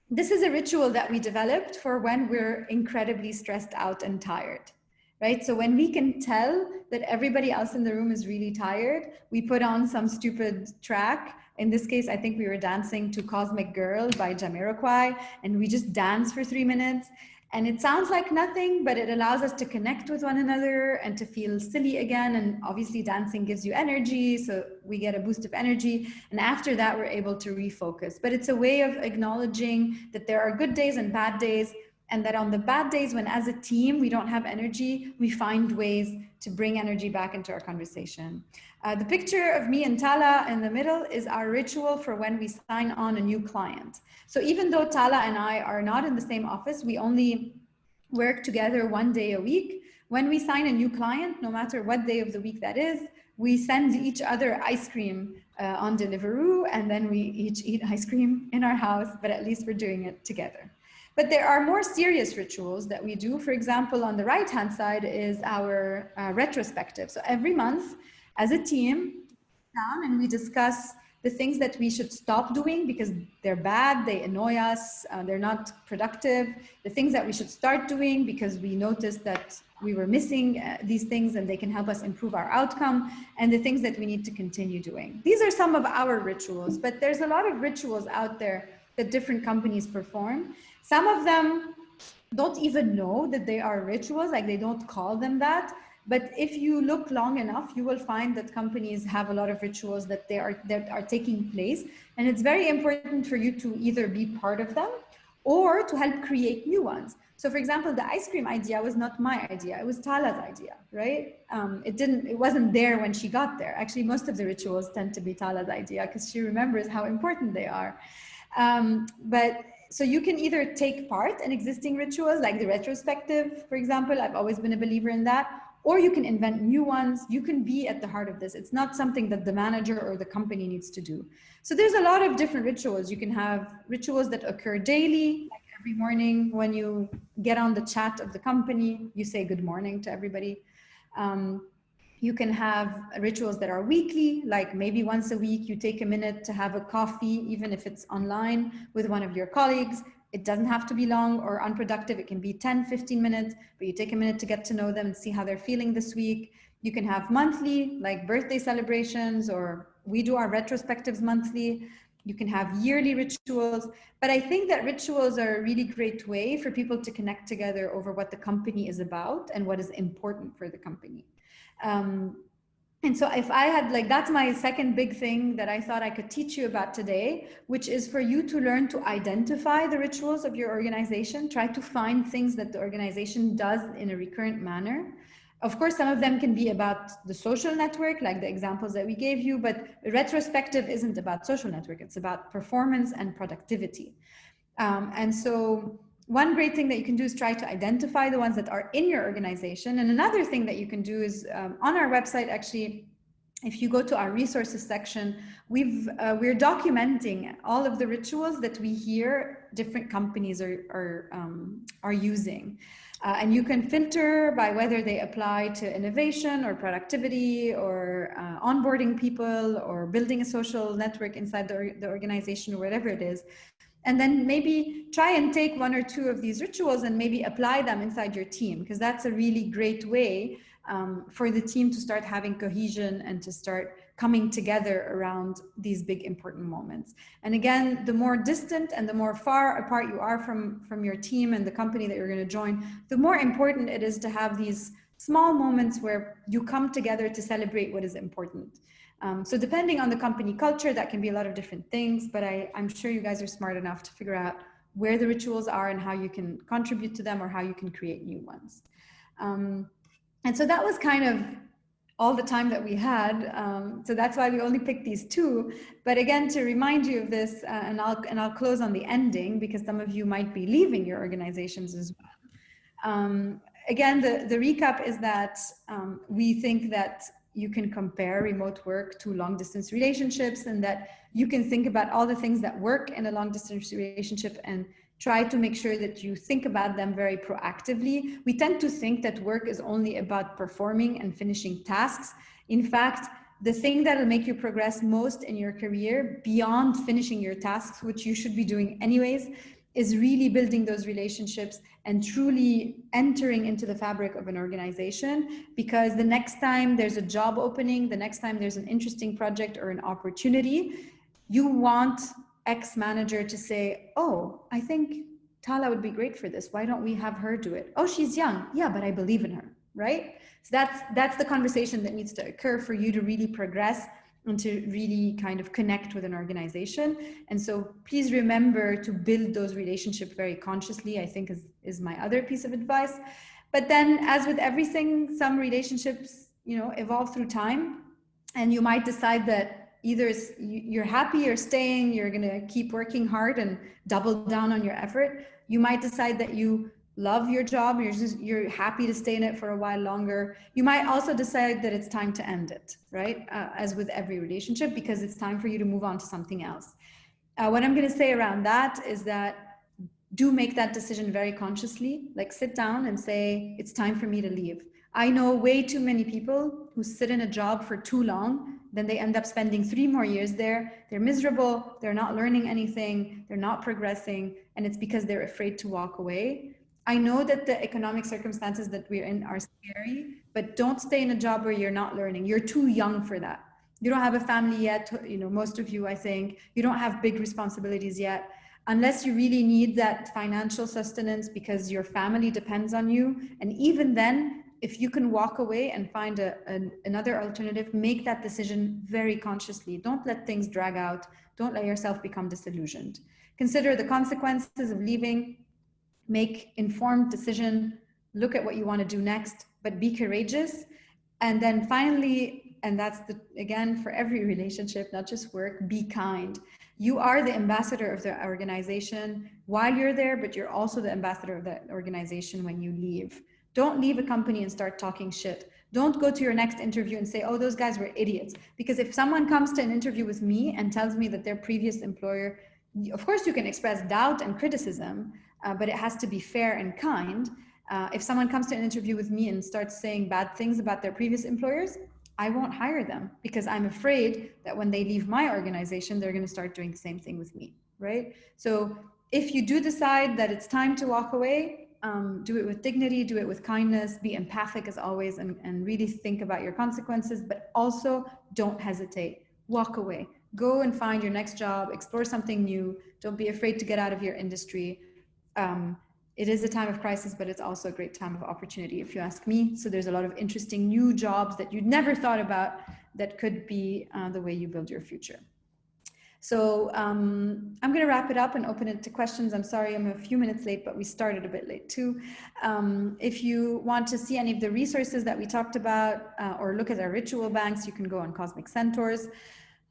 S1: this is a ritual that we developed for when we're incredibly stressed out and tired. Right? So when we can tell that everybody else in the room is really tired, we put on some stupid track. In this case, I think we were dancing to Cosmic Girl by Jamiroquai, and we just dance for 3 minutes. And it sounds like nothing, but it allows us to connect with one another and to feel silly again. And obviously dancing gives you energy, so we get a boost of energy. And after that, we're able to refocus. But it's a way of acknowledging that there are good days and bad days, and that on the bad days, when as a team we don't have energy, we find ways to bring energy back into our conversation. The picture of me and Tala in the middle is our ritual for when we sign on a new client. So even though Tala and I are not in the same office, we only work together 1 day a week. When we sign a new client, no matter what day of the week that is, we send each other ice cream on Deliveroo, and then we each eat ice cream in our house, but at least we're doing it together. But there are more serious rituals that we do. For example, on the right-hand side is our retrospective. So every month, as a team, down and we discuss the things that we should stop doing because they're bad, they annoy us, they're not productive. The things that we should start doing because we noticed that we were missing these things and they can help us improve our outcome, and the things that we need to continue doing. These are some of our rituals, but there's a lot of rituals out there that different companies perform. Some of them don't even know that they are rituals, like they don't call them that. But if you look long enough, you will find that companies have a lot of rituals that are taking place. And it's very important for you to either be part of them or to help create new ones. So for example, the ice cream idea was not my idea, it was Tala's idea, right? It wasn't there when she got there. Actually, most of the rituals tend to be Tala's idea because she remembers how important they are. But so you can either take part in existing rituals like the retrospective, for example. I've always been a believer in that. Or you can invent new ones. You can be at the heart of this. It's not something that the manager or the company needs to do. So there's a lot of different rituals. You can have rituals that occur daily, like every morning when you get on the chat of the company, you say good morning to everybody. You can have rituals that are weekly, like maybe once a week you take a minute to have a coffee, even if it's online, with one of your colleagues. It doesn't have to be long or unproductive. It can be 10, 15 minutes, but you take a minute to get to know them and see how they're feeling this week. You can have monthly, like birthday celebrations, or we do our retrospectives monthly. You can have yearly rituals. But I think that rituals are a really great way for people to connect together over what the company is about and what is important for the company. And so if I had, like, that's my second big thing that I thought I could teach you about today, which is for you to learn to identify the rituals of your organization. Try to find things that the organization does in a recurrent manner. Of course, some of them can be about the social network, like the examples that we gave you, but retrospective isn't about social network. It's about performance and productivity. And so one great thing that you can do is try to identify the ones that are in your organization. And another thing that you can do is on our website, actually, if you go to our resources section, we're documenting all of the rituals that we hear different companies are using. And you can filter by whether they apply to innovation or productivity or onboarding people or building a social network inside the organization or whatever it is. And then maybe try and take one or two of these rituals and maybe apply them inside your team, because that's a really great way for the team to start having cohesion and to start coming together around these big important moments. And again, the more distant and the more far apart you are from your team and the company that you're going to join, the more important it is to have these small moments where you come together to celebrate what is important. So depending on the company culture, that can be a lot of different things, but I'm sure you guys are smart enough to figure out where the rituals are and how you can contribute to them or how you can create new ones. And so that was kind of all the time that we had. So that's why we only picked these two. But again, to remind you of this, and I'll close on the ending because some of you might be leaving your organizations as well. Again, the recap is that we think that you can compare remote work to long distance relationships, and that you can think about all the things that work in a long distance relationship and try to make sure that you think about them very proactively. We tend to think that work is only about performing and finishing tasks. In fact, the thing that will make you progress most in your career beyond finishing your tasks, which you should be doing anyways, is really building those relationships and truly entering into the fabric of an organization. Because the next time there's a job opening, the next time there's an interesting project or an opportunity, you want ex-manager to say, oh, I think Tala would be great for this. Why don't we have her do it? Oh, she's young. Yeah, but I believe in her, right? So that's the conversation that needs to occur for you to really progress and to really kind of connect with an organization. And so please remember to build those relationships very consciously, I think is my other piece of advice. But then, as with everything, some relationships, evolve through time, and you might decide that either you're happy, you're staying, you're gonna keep working hard and double down on your effort. You might decide that you love your job, you're happy to stay in it for a while longer. You might also decide that it's time to end it, right? As with every relationship, because it's time for you to move on to something else. What I'm going to say around that is that do make that decision very consciously, like sit down and say, it's time for me to leave. I know way too many people who sit in a job for too long, then they end up spending 3 more years there. They're miserable, they're not learning anything, they're not progressing, and it's because they're afraid to walk away. I know that the economic circumstances that we're in are scary, but don't stay in a job where you're not learning. You're too young for that. You don't have a family yet, most of you, I think. You don't have big responsibilities yet. unless you really need that financial sustenance because your family depends on you. And even then, if you can walk away and find another alternative, make that decision very consciously. Don't let things drag out. Don't let yourself become disillusioned. Consider the consequences of leaving, make informed decision, look at what you want to do next, but be courageous. And then finally, and that's again, for every relationship, not just work, be kind. You are the ambassador of the organization while you're there, but you're also the ambassador of that organization when you leave. Don't leave a company and start talking shit. Don't go to your next interview and say, oh, those guys were idiots. Because if someone comes to an interview with me and tells me that their previous employer, of course you can express doubt and criticism, but it has to be fair and kind. If someone comes to an interview with me and starts saying bad things about their previous employers, I won't hire them because I'm afraid that when they leave my organization, they're going to start doing the same thing with me, right? So if you do decide that it's time to walk away, do it with dignity, do it with kindness, be empathic as always, and really think about your consequences, but also don't hesitate. Walk away. Go and find your next job, explore something new. Don't be afraid to get out of your industry. It is a time of crisis, but it's also a great time of opportunity, if you ask me. So there's a lot of interesting new jobs that you'd never thought about that could be the way you build your future. So I'm going to wrap it up and open it to questions. I'm sorry I'm a few minutes late, but we started a bit late too. If you want to see any of the resources that we talked about or look at our ritual banks, you can go on Cosmic Centaurs.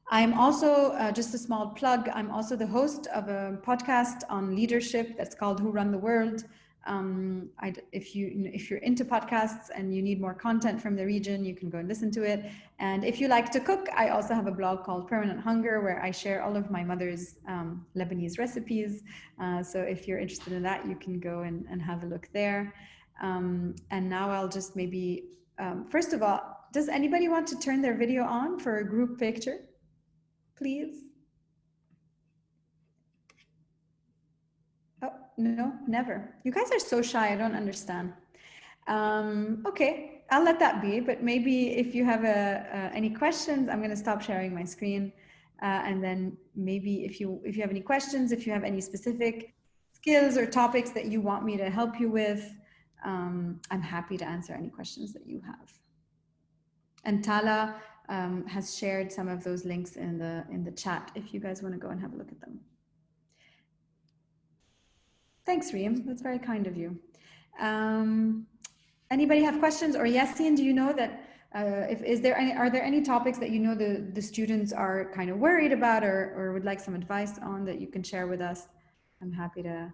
S1: I'm also, just a small plug, I'm also the host of a podcast on leadership that's called Who Run the World. If you're into podcasts and you need more content from the region, you can go and listen to it. And if you like to cook, I also have a blog called Permanent Hunger, where I share all of my mother's Lebanese recipes. So if you're interested in that, you can go and have a look there. And now I'll just maybe, first of all, does anybody want to turn their video on for a group picture? Please? Oh, no, never. You guys are so shy, I don't understand. Okay, I'll let that be, but maybe if you have any questions, I'm going to stop sharing my screen. And then maybe if you have any questions, if you have any specific skills or topics that you want me to help you with, I'm happy to answer any questions that you have. And Tala has shared some of those links in the chat if you guys want to go and have a look at them. Thanks, Reem. That's very kind of you. Anybody have questions? Or Yassine, do you know that are there any topics that you know the students are kind of worried about or would like some advice on that you can share with us? I'm happy to.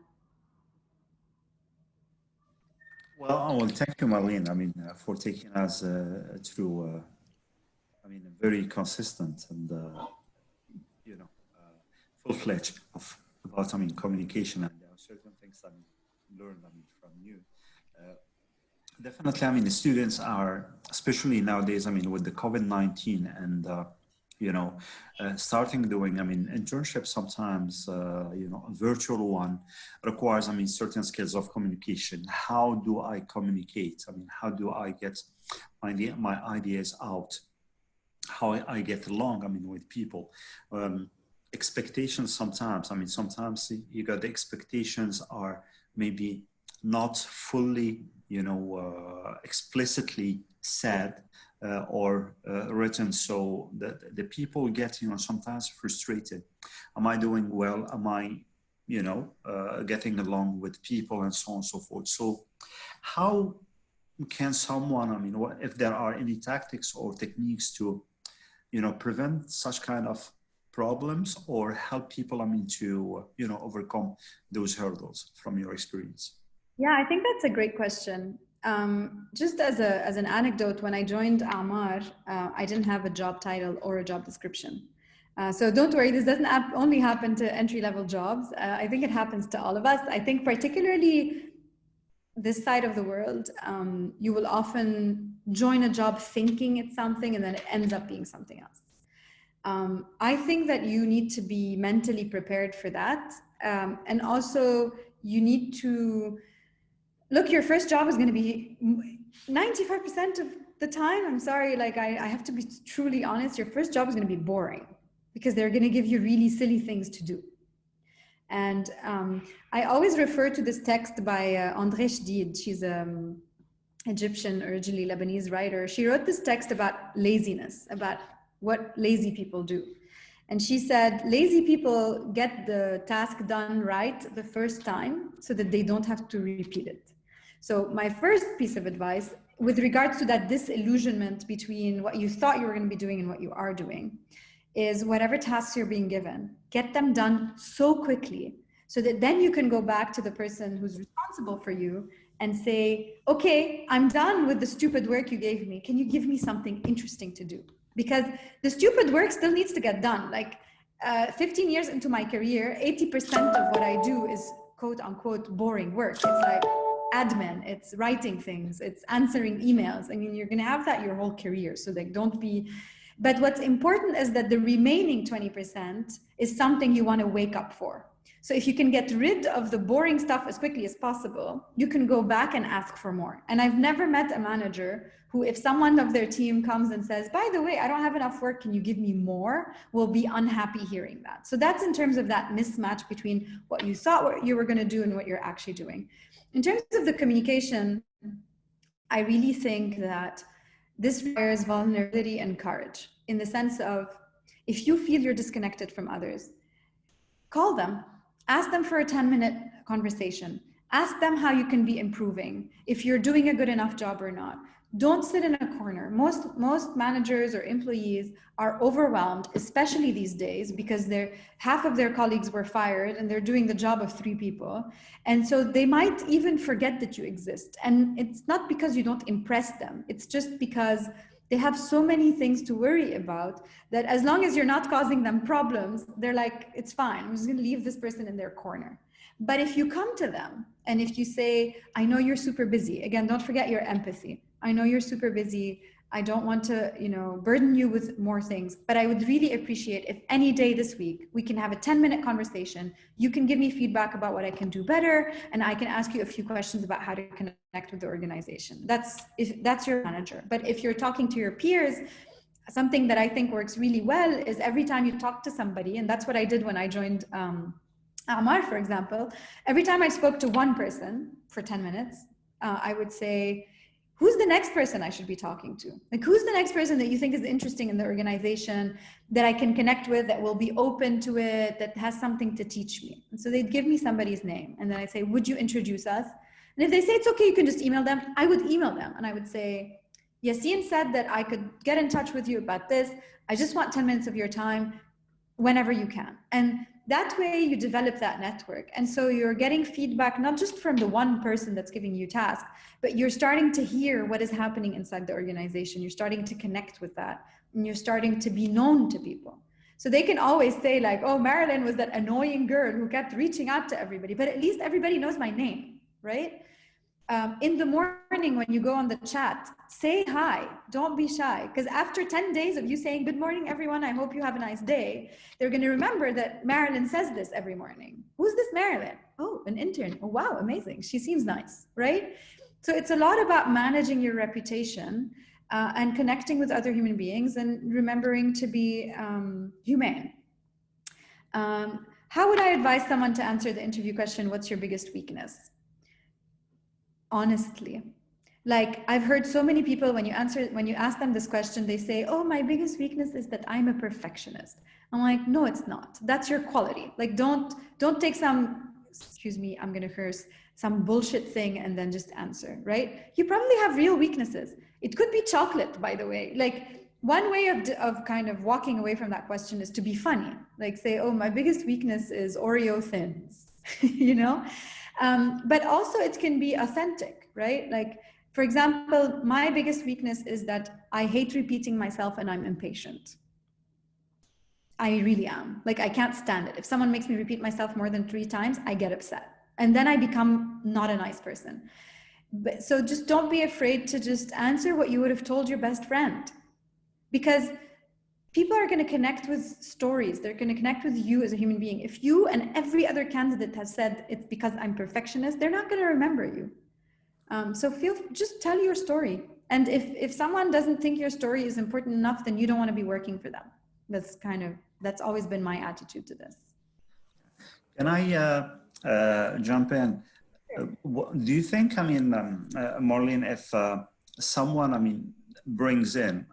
S2: Well, thank you, Marilyn. I mean, for taking us through. I mean, very consistent and full-fledged about communication, and there are certain things that I learned from you. Definitely, the students are, especially nowadays, with the COVID-19 and starting doing internships sometimes, a virtual one requires certain skills of communication. How do I communicate? How do I get my ideas out? How I get along, with people. Expectations sometimes, sometimes you got the expectations are maybe not fully, explicitly said or written. So that the people get, sometimes frustrated. Am I doing well? Am I, getting along with people and so on and so forth? So how can someone, if there are any tactics or techniques to prevent such kind of problems or help people, to, overcome those hurdles from your experience?
S1: Yeah, I think that's a great question. Just as an anecdote, when I joined Amar, I didn't have a job title or a job description. So don't worry, this doesn't only happen to entry-level jobs. I think it happens to all of us. I think particularly this side of the world, you will often join a job thinking it's something and then it ends up being something else. I think that you need to be mentally prepared for that. And also you need to look, your first job is going to be 95% of the time. I'm sorry, like I have to be truly honest. Your first job is going to be boring because they're going to give you really silly things to do. And I always refer to this text by André Chdid. She's Egyptian, originally Lebanese writer. She wrote this text about laziness, about what lazy people do. And she said, lazy people get the task done right the first time so that they don't have to repeat it. So my first piece of advice with regards to that disillusionment between what you thought you were going to be doing and what you are doing is whatever tasks you're being given, get them done so quickly so that then you can go back to the person who's responsible for you and say, okay, I'm done with the stupid work you gave me. Can you give me something interesting to do? Because the stupid work still needs to get done. Like 15 years into my career, 80% of what I do is quote unquote boring work. It's like admin, it's writing things, it's answering emails. I mean, you're gonna have that your whole career. So like, don't be, but what's important is that the remaining 20% is something you wanna wake up for. So if you can get rid of the boring stuff as quickly as possible, you can go back and ask for more. And I've never met a manager who, if someone of their team comes and says, by the way, I don't have enough work, can you give me more, will be unhappy hearing that. So that's in terms of that mismatch between what you thought what you were going to do and what you're actually doing. In terms of the communication, I really think that this requires vulnerability and courage, in the sense of, if you feel you're disconnected from others, call them. Ask them for a 10-minute conversation. Ask them how you can be improving, if you're doing a good enough job or not. Don't sit in a corner. Most managers or employees are overwhelmed, especially these days, because half of their colleagues were fired and they're doing the job of 3 people. And so they might even forget that you exist. And it's not because you don't impress them. It's just because they have so many things to worry about that as long as you're not causing them problems, they're like, it's fine. I'm just going to leave this person in their corner. But if you come to them and if you say, I know you're super busy, again, don't forget your empathy. I know you're super busy. I don't want to, burden you with more things, but I would really appreciate if any day this week we can have a 10-minute conversation. You can give me feedback about what I can do better, and I can ask you a few questions about how to connect with the organization. If that's your manager. But if you're talking to your peers, something that I think works really well is every time you talk to somebody, and that's what I did when I joined Amar, for example. Every time I spoke to one person for 10 minutes, I would say, who's the next person I should be talking to? Like, who's the next person that you think is interesting in the organization that I can connect with, that will be open to it, that has something to teach me? And so they'd give me somebody's name. And then I'd say, would you introduce us? And if they say it's okay, you can just email them, I would email them. And I would say, Yassine said that I could get in touch with you about this. I just want 10 minutes of your time whenever you can. And that way you develop that network. And so you're getting feedback, not just from the one person that's giving you tasks, but you're starting to hear what is happening inside the organization. You're starting to connect with that, and you're starting to be known to people. So they can always say like, oh, Marilyn was that annoying girl who kept reaching out to everybody, but at least everybody knows my name, right? In the morning when you go on the chat, say hi, don't be shy. Because after 10 days of you saying, good morning, everyone, I hope you have a nice day, they're going to remember that Marilyn says this every morning. Who's this Marilyn? Oh, an intern. Oh, wow, amazing. She seems nice, right? So it's a lot about managing your reputation and connecting with other human beings and remembering to be humane. How would I advise someone to answer the interview question, what's your biggest weakness? Honestly, like I've heard so many people, when you ask them this question, they say, oh, my biggest weakness is that I'm a perfectionist. I'm like, no, it's not. That's your quality. Like, don't take some, excuse me, I'm going to curse, some bullshit thing and then just answer, right? You probably have real weaknesses. It could be chocolate, by the way. Like, one way of kind of walking away from that question is to be funny. Like, say, oh, my biggest weakness is Oreo thins, but also it can be authentic, right? Like, for example, my biggest weakness is that I hate repeating myself and I'm impatient. I really am. Like, I can't stand it. If someone makes me repeat myself more than 3 times, I get upset. And then I become not a nice person. So just don't be afraid to just answer what you would have told your best friend. Because people are going to connect with stories. They're going to connect with you as a human being. If you and every other candidate has said it's because I'm perfectionist, they're not going to remember you. So just tell your story. And if someone doesn't think your story is important enough, then you don't want to be working for them. That's always been my attitude to this.
S2: Can I jump in? Do you think, Marlene, if someone, brings in,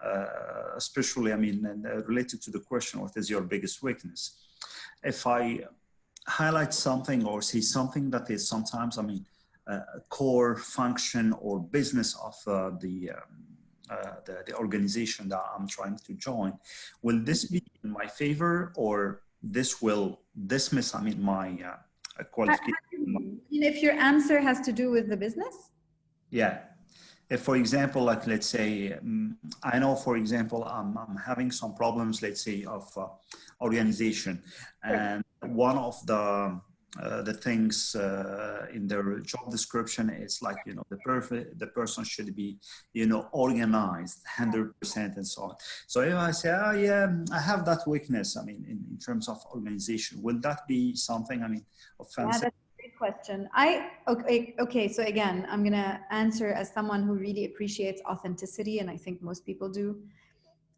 S2: especially, related to the question, what is your biggest weakness? If I highlight something or say something that is sometimes, a core function or business of the organization that I'm trying to join, will this be in my favor, or this will dismiss, my qualification?
S1: If your answer has to do with the business?
S2: Yeah. If, for example, like, let's say, I know, for example, I'm having some problems, let's say, of organization. And one of the things in their job description is like, the person should be, organized 100% and so on. So if I say, oh yeah, I have that weakness, in terms of organization, will that be something, offensive?
S1: Yeah, that's a great question. Okay. So again, I'm going to answer as someone who really appreciates authenticity, and I think most people do.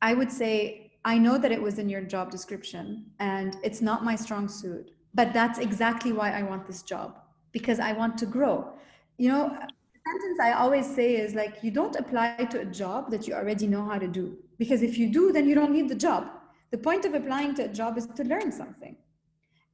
S1: I would say, I know that it was in your job description and it's not my strong suit, but that's exactly why I want this job, because I want to grow. The sentence I always say is like, you don't apply to a job that you already know how to do, because if you do, then you don't need the job. The point of applying to a job is to learn something.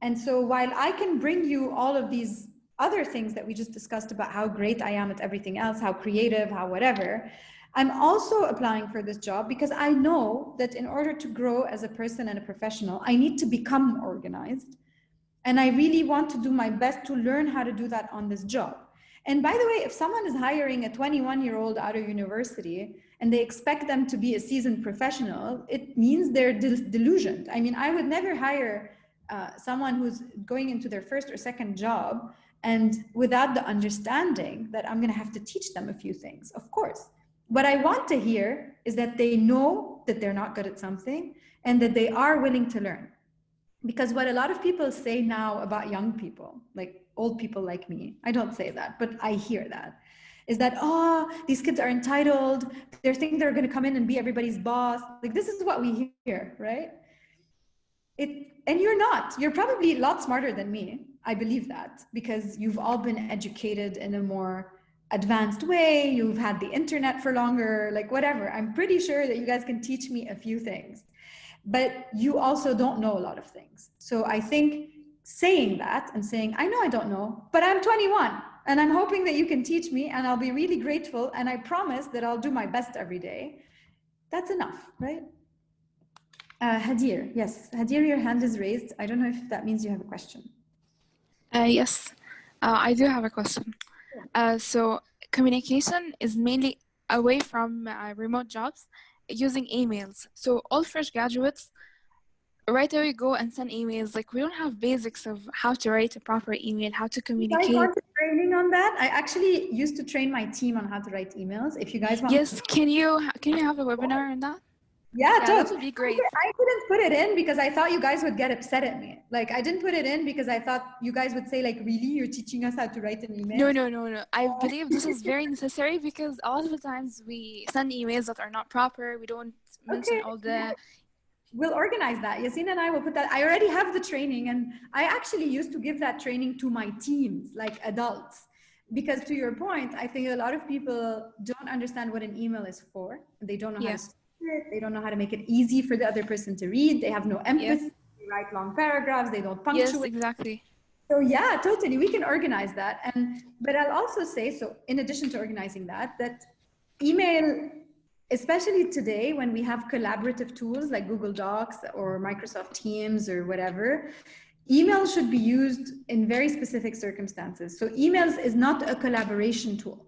S1: And so while I can bring you all of these other things that we just discussed about how great I am at everything else, how creative, how whatever, I'm also applying for this job because I know that in order to grow as a person and a professional, I need to become organized. And I really want to do my best to learn how to do that on this job. And by the way, if someone is hiring a 21-year-old out of university and they expect them to be a seasoned professional, it means they're delusioned. I would never hire someone who's going into their first or second job and without the understanding that I'm going to have to teach them a few things. Of course. What I want to hear is that they know that they're not good at something and that they are willing to learn. Because what a lot of people say now about young people, like old people like me, I don't say that, but I hear that, is that, oh, these kids are entitled. They think they're going to come in and be everybody's boss. Like, this is what we hear, right? And you're not. You're probably a lot smarter than me. I believe that, because you've all been educated in a more advanced way. You've had the internet for longer, like whatever. I'm pretty sure that you guys can teach me a few things, but you also don't know a lot of things. So I think saying that and saying, I know I don't know, but I'm 21 and I'm hoping that you can teach me and I'll be really grateful. And I promise that I'll do my best every day. That's enough, right? Hadir, yes. Hadir, your hand is raised. I don't know if that means you have a question.
S3: Yes, I do have a question. So communication is mainly away from remote jobs using emails. So all fresh graduates right away go and send emails. Like, we don't have basics of how to write a proper email, how to communicate.
S1: You guys want training on that? I actually used to train my team on how to write emails. If you guys want.
S3: Yes, can you have a webinar on that?
S1: Yeah,
S3: that would be great.
S1: I didn't put it in because I thought you guys would get upset at me. Like, I didn't put it in because I thought you guys would say, like, really, you're teaching us how to write an email?
S3: No. I believe this is very necessary because a lot of the times we send emails that are not proper. We don't mention all the...
S1: We'll organize that. Yasin and I will put that. I already have the training, and I actually used to give that training to my teams, like adults. Because to your point, I think a lot of people don't understand what an email is for. They don't know how to... They don't know how to make it easy for the other person to read. They have no empathy. They write long paragraphs. They don't punctuate.
S3: Yes, exactly.
S1: So yeah, totally. We can organize that. But I'll also say, so in addition to organizing that email, especially today when we have collaborative tools like Google Docs or Microsoft Teams or whatever, email should be used in very specific circumstances. So emails is not a collaboration tool.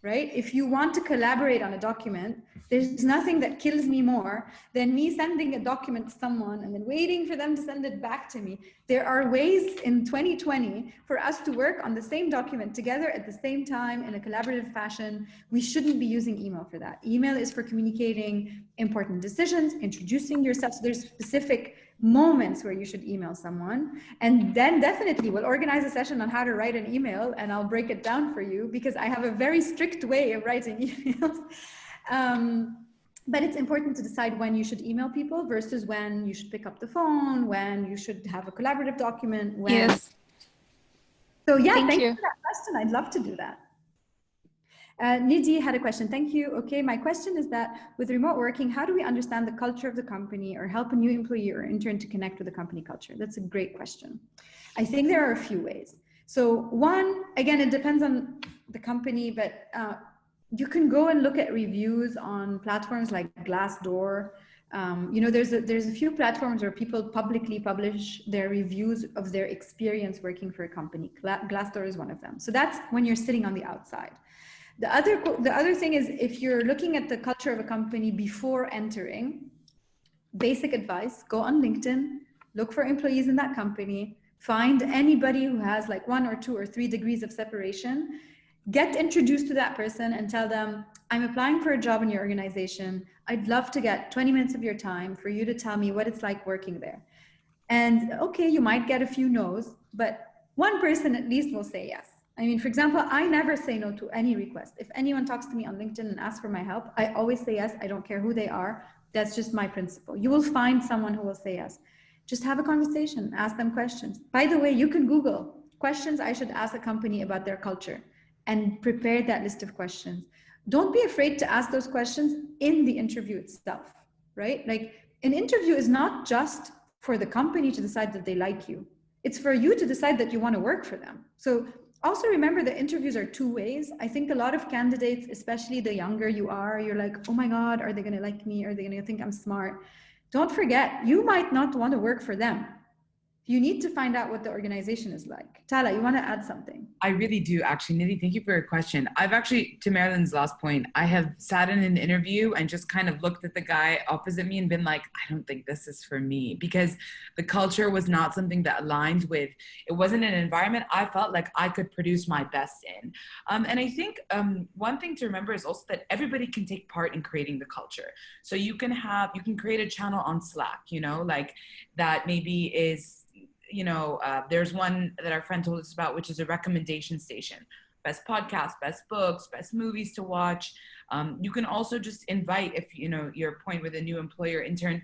S1: Right? If you want to collaborate on a document, there's nothing that kills me more than me sending a document to someone and then waiting for them to send it back to me. There are ways in 2020 for us to work on the same document together at the same time in a collaborative fashion. We shouldn't be using email for that. Email is for communicating important decisions, introducing yourself. So there's specific moments where you should email someone, and then definitely we'll organize a session on how to write an email and I'll break it down for you because I have a very strict way of writing emails.
S4: But it's important to decide when you should email people versus when you should pick up the phone, when you should have a collaborative document. When...
S3: Yes.
S4: So yeah,
S3: Thank
S4: you
S3: you
S4: for that question. I'd love to do that. Nidhi had a question. Thank you. Okay, my question is that with remote working, how do we understand the culture of the company or help a new employee or intern to connect with the company culture? That's a great question. I think there are a few ways. So one, again, it depends on the company, but you can go and look at reviews on platforms like Glassdoor. You know, there's a few platforms where people publicly publish their reviews of their experience working for a company. Glassdoor is one of them. So that's when you're sitting on the outside. The other thing is, if you're looking at the culture of a company before entering, basic advice, go on LinkedIn, look for employees in that company, find anybody who has like 1 or 2 or 3 degrees of separation, get introduced to that person and tell them, I'm applying for a job in your organization. I'd love to get 20 minutes of your time for you to tell me what it's like working there. And okay, you might get a few no's, but one person at least will say yes. I mean, for example, I never say no to any request. If anyone talks to me on LinkedIn and asks for my help, I always say yes. I don't care who they are. That's just my principle. You will find someone who will say yes. Just have a conversation, ask them questions. By the way, you can Google questions I should ask a company about their culture and prepare that list of questions. Don't be afraid to ask those questions in the interview itself, right? Like, an interview is not just for the company to decide that they like you. It's for you to decide that you want to work for them. So also remember, the interviews are 2 ways. I think a lot of candidates, especially the younger you are, you're like, oh my God, are they going to like me? Are they going to think I'm smart? Don't forget, you might not want to work for them. You need to find out what the organization is like. Tala, you want to add something?
S5: I really do, actually. Nidhi, thank you for your question. I've actually, to Marilyn's last point, I have sat in an interview and just kind of looked at the guy opposite me and been like, I don't think this is for me, because the culture was not something that aligned with, it wasn't an environment I felt like I could produce my best in. And I think one thing to remember is also that everybody can take part in creating the culture. So you can create a channel on Slack, you know, like that maybe is, you know, there's one that our friend told us about, which is a recommendation station. Best podcasts, best books, best movies to watch. You can also just invite, if you know your point with a new employer intern,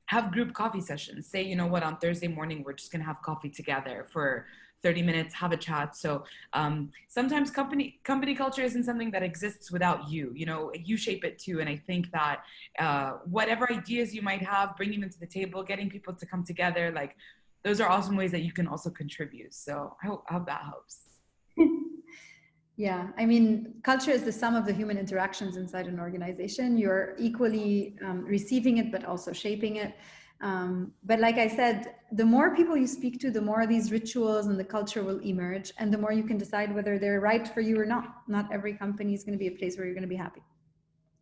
S5: have group coffee sessions. Say, you know what, on Thursday morning, we're just gonna have coffee together for 30 minutes, have a chat. So sometimes company culture isn't something that exists without you. You know, you shape it too. And I think that whatever ideas you might have, bringing them to the table, getting people to come together, like, those are awesome ways that you can also contribute. So I hope that helps.
S4: Yeah, I mean, culture is the sum of the human interactions inside an organization. You're equally receiving it, but also shaping it. But like I said, the more people you speak to, the more these rituals and the culture will emerge, and the more you can decide whether they're right for you or not. Not every company is going to be a place where you're going to be happy.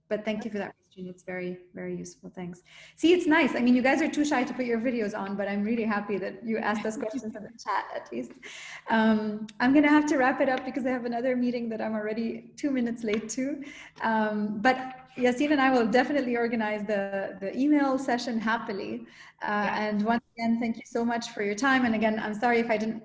S4: But thank you for that question. It's very, very useful. Thanks. See, it's nice. I mean, you guys are too shy to put your videos on, but I'm really happy that you asked us questions in the chat, at least. I'm going to have to wrap it up because I have another meeting that I'm already 2 minutes late to. But Yassine and I will definitely organize the email session happily. And once again, thank you so much for your time. And again, I'm sorry if I didn't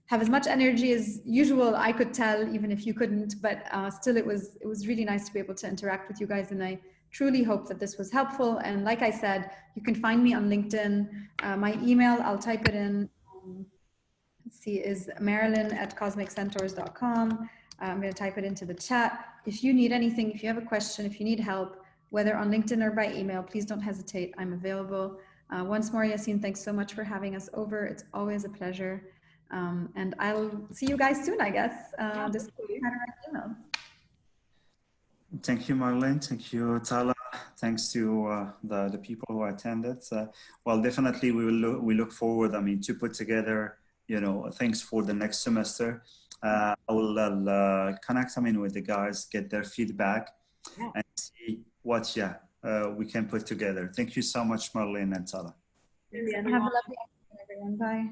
S4: have as much energy as usual. I could tell, even if you couldn't, but still it was really nice to be able to interact with you guys. And I truly hope that this was helpful. And like I said, you can find me on LinkedIn. My email, I'll type it in. Let's see, is marilyn@cosmiccentaurs.com. I'm going to type it into the chat. If you need anything, if you have a question, if you need help, whether on LinkedIn or by email, please don't hesitate. I'm available. Once more, Yassine, thanks so much for having us over. It's always a pleasure. And I'll see you guys soon, I guess. Just email.
S2: Thank you, Marilyn. Thank you, Tala. Thanks to the people who attended. Well, definitely we look forward, I mean, to put together, you know, things for the next semester. I will connect, I mean, with the guys, get their feedback, and see what, we can put together. Thank you so much, Marilyn and Tala.
S4: Have a lovely afternoon, everyone. Bye.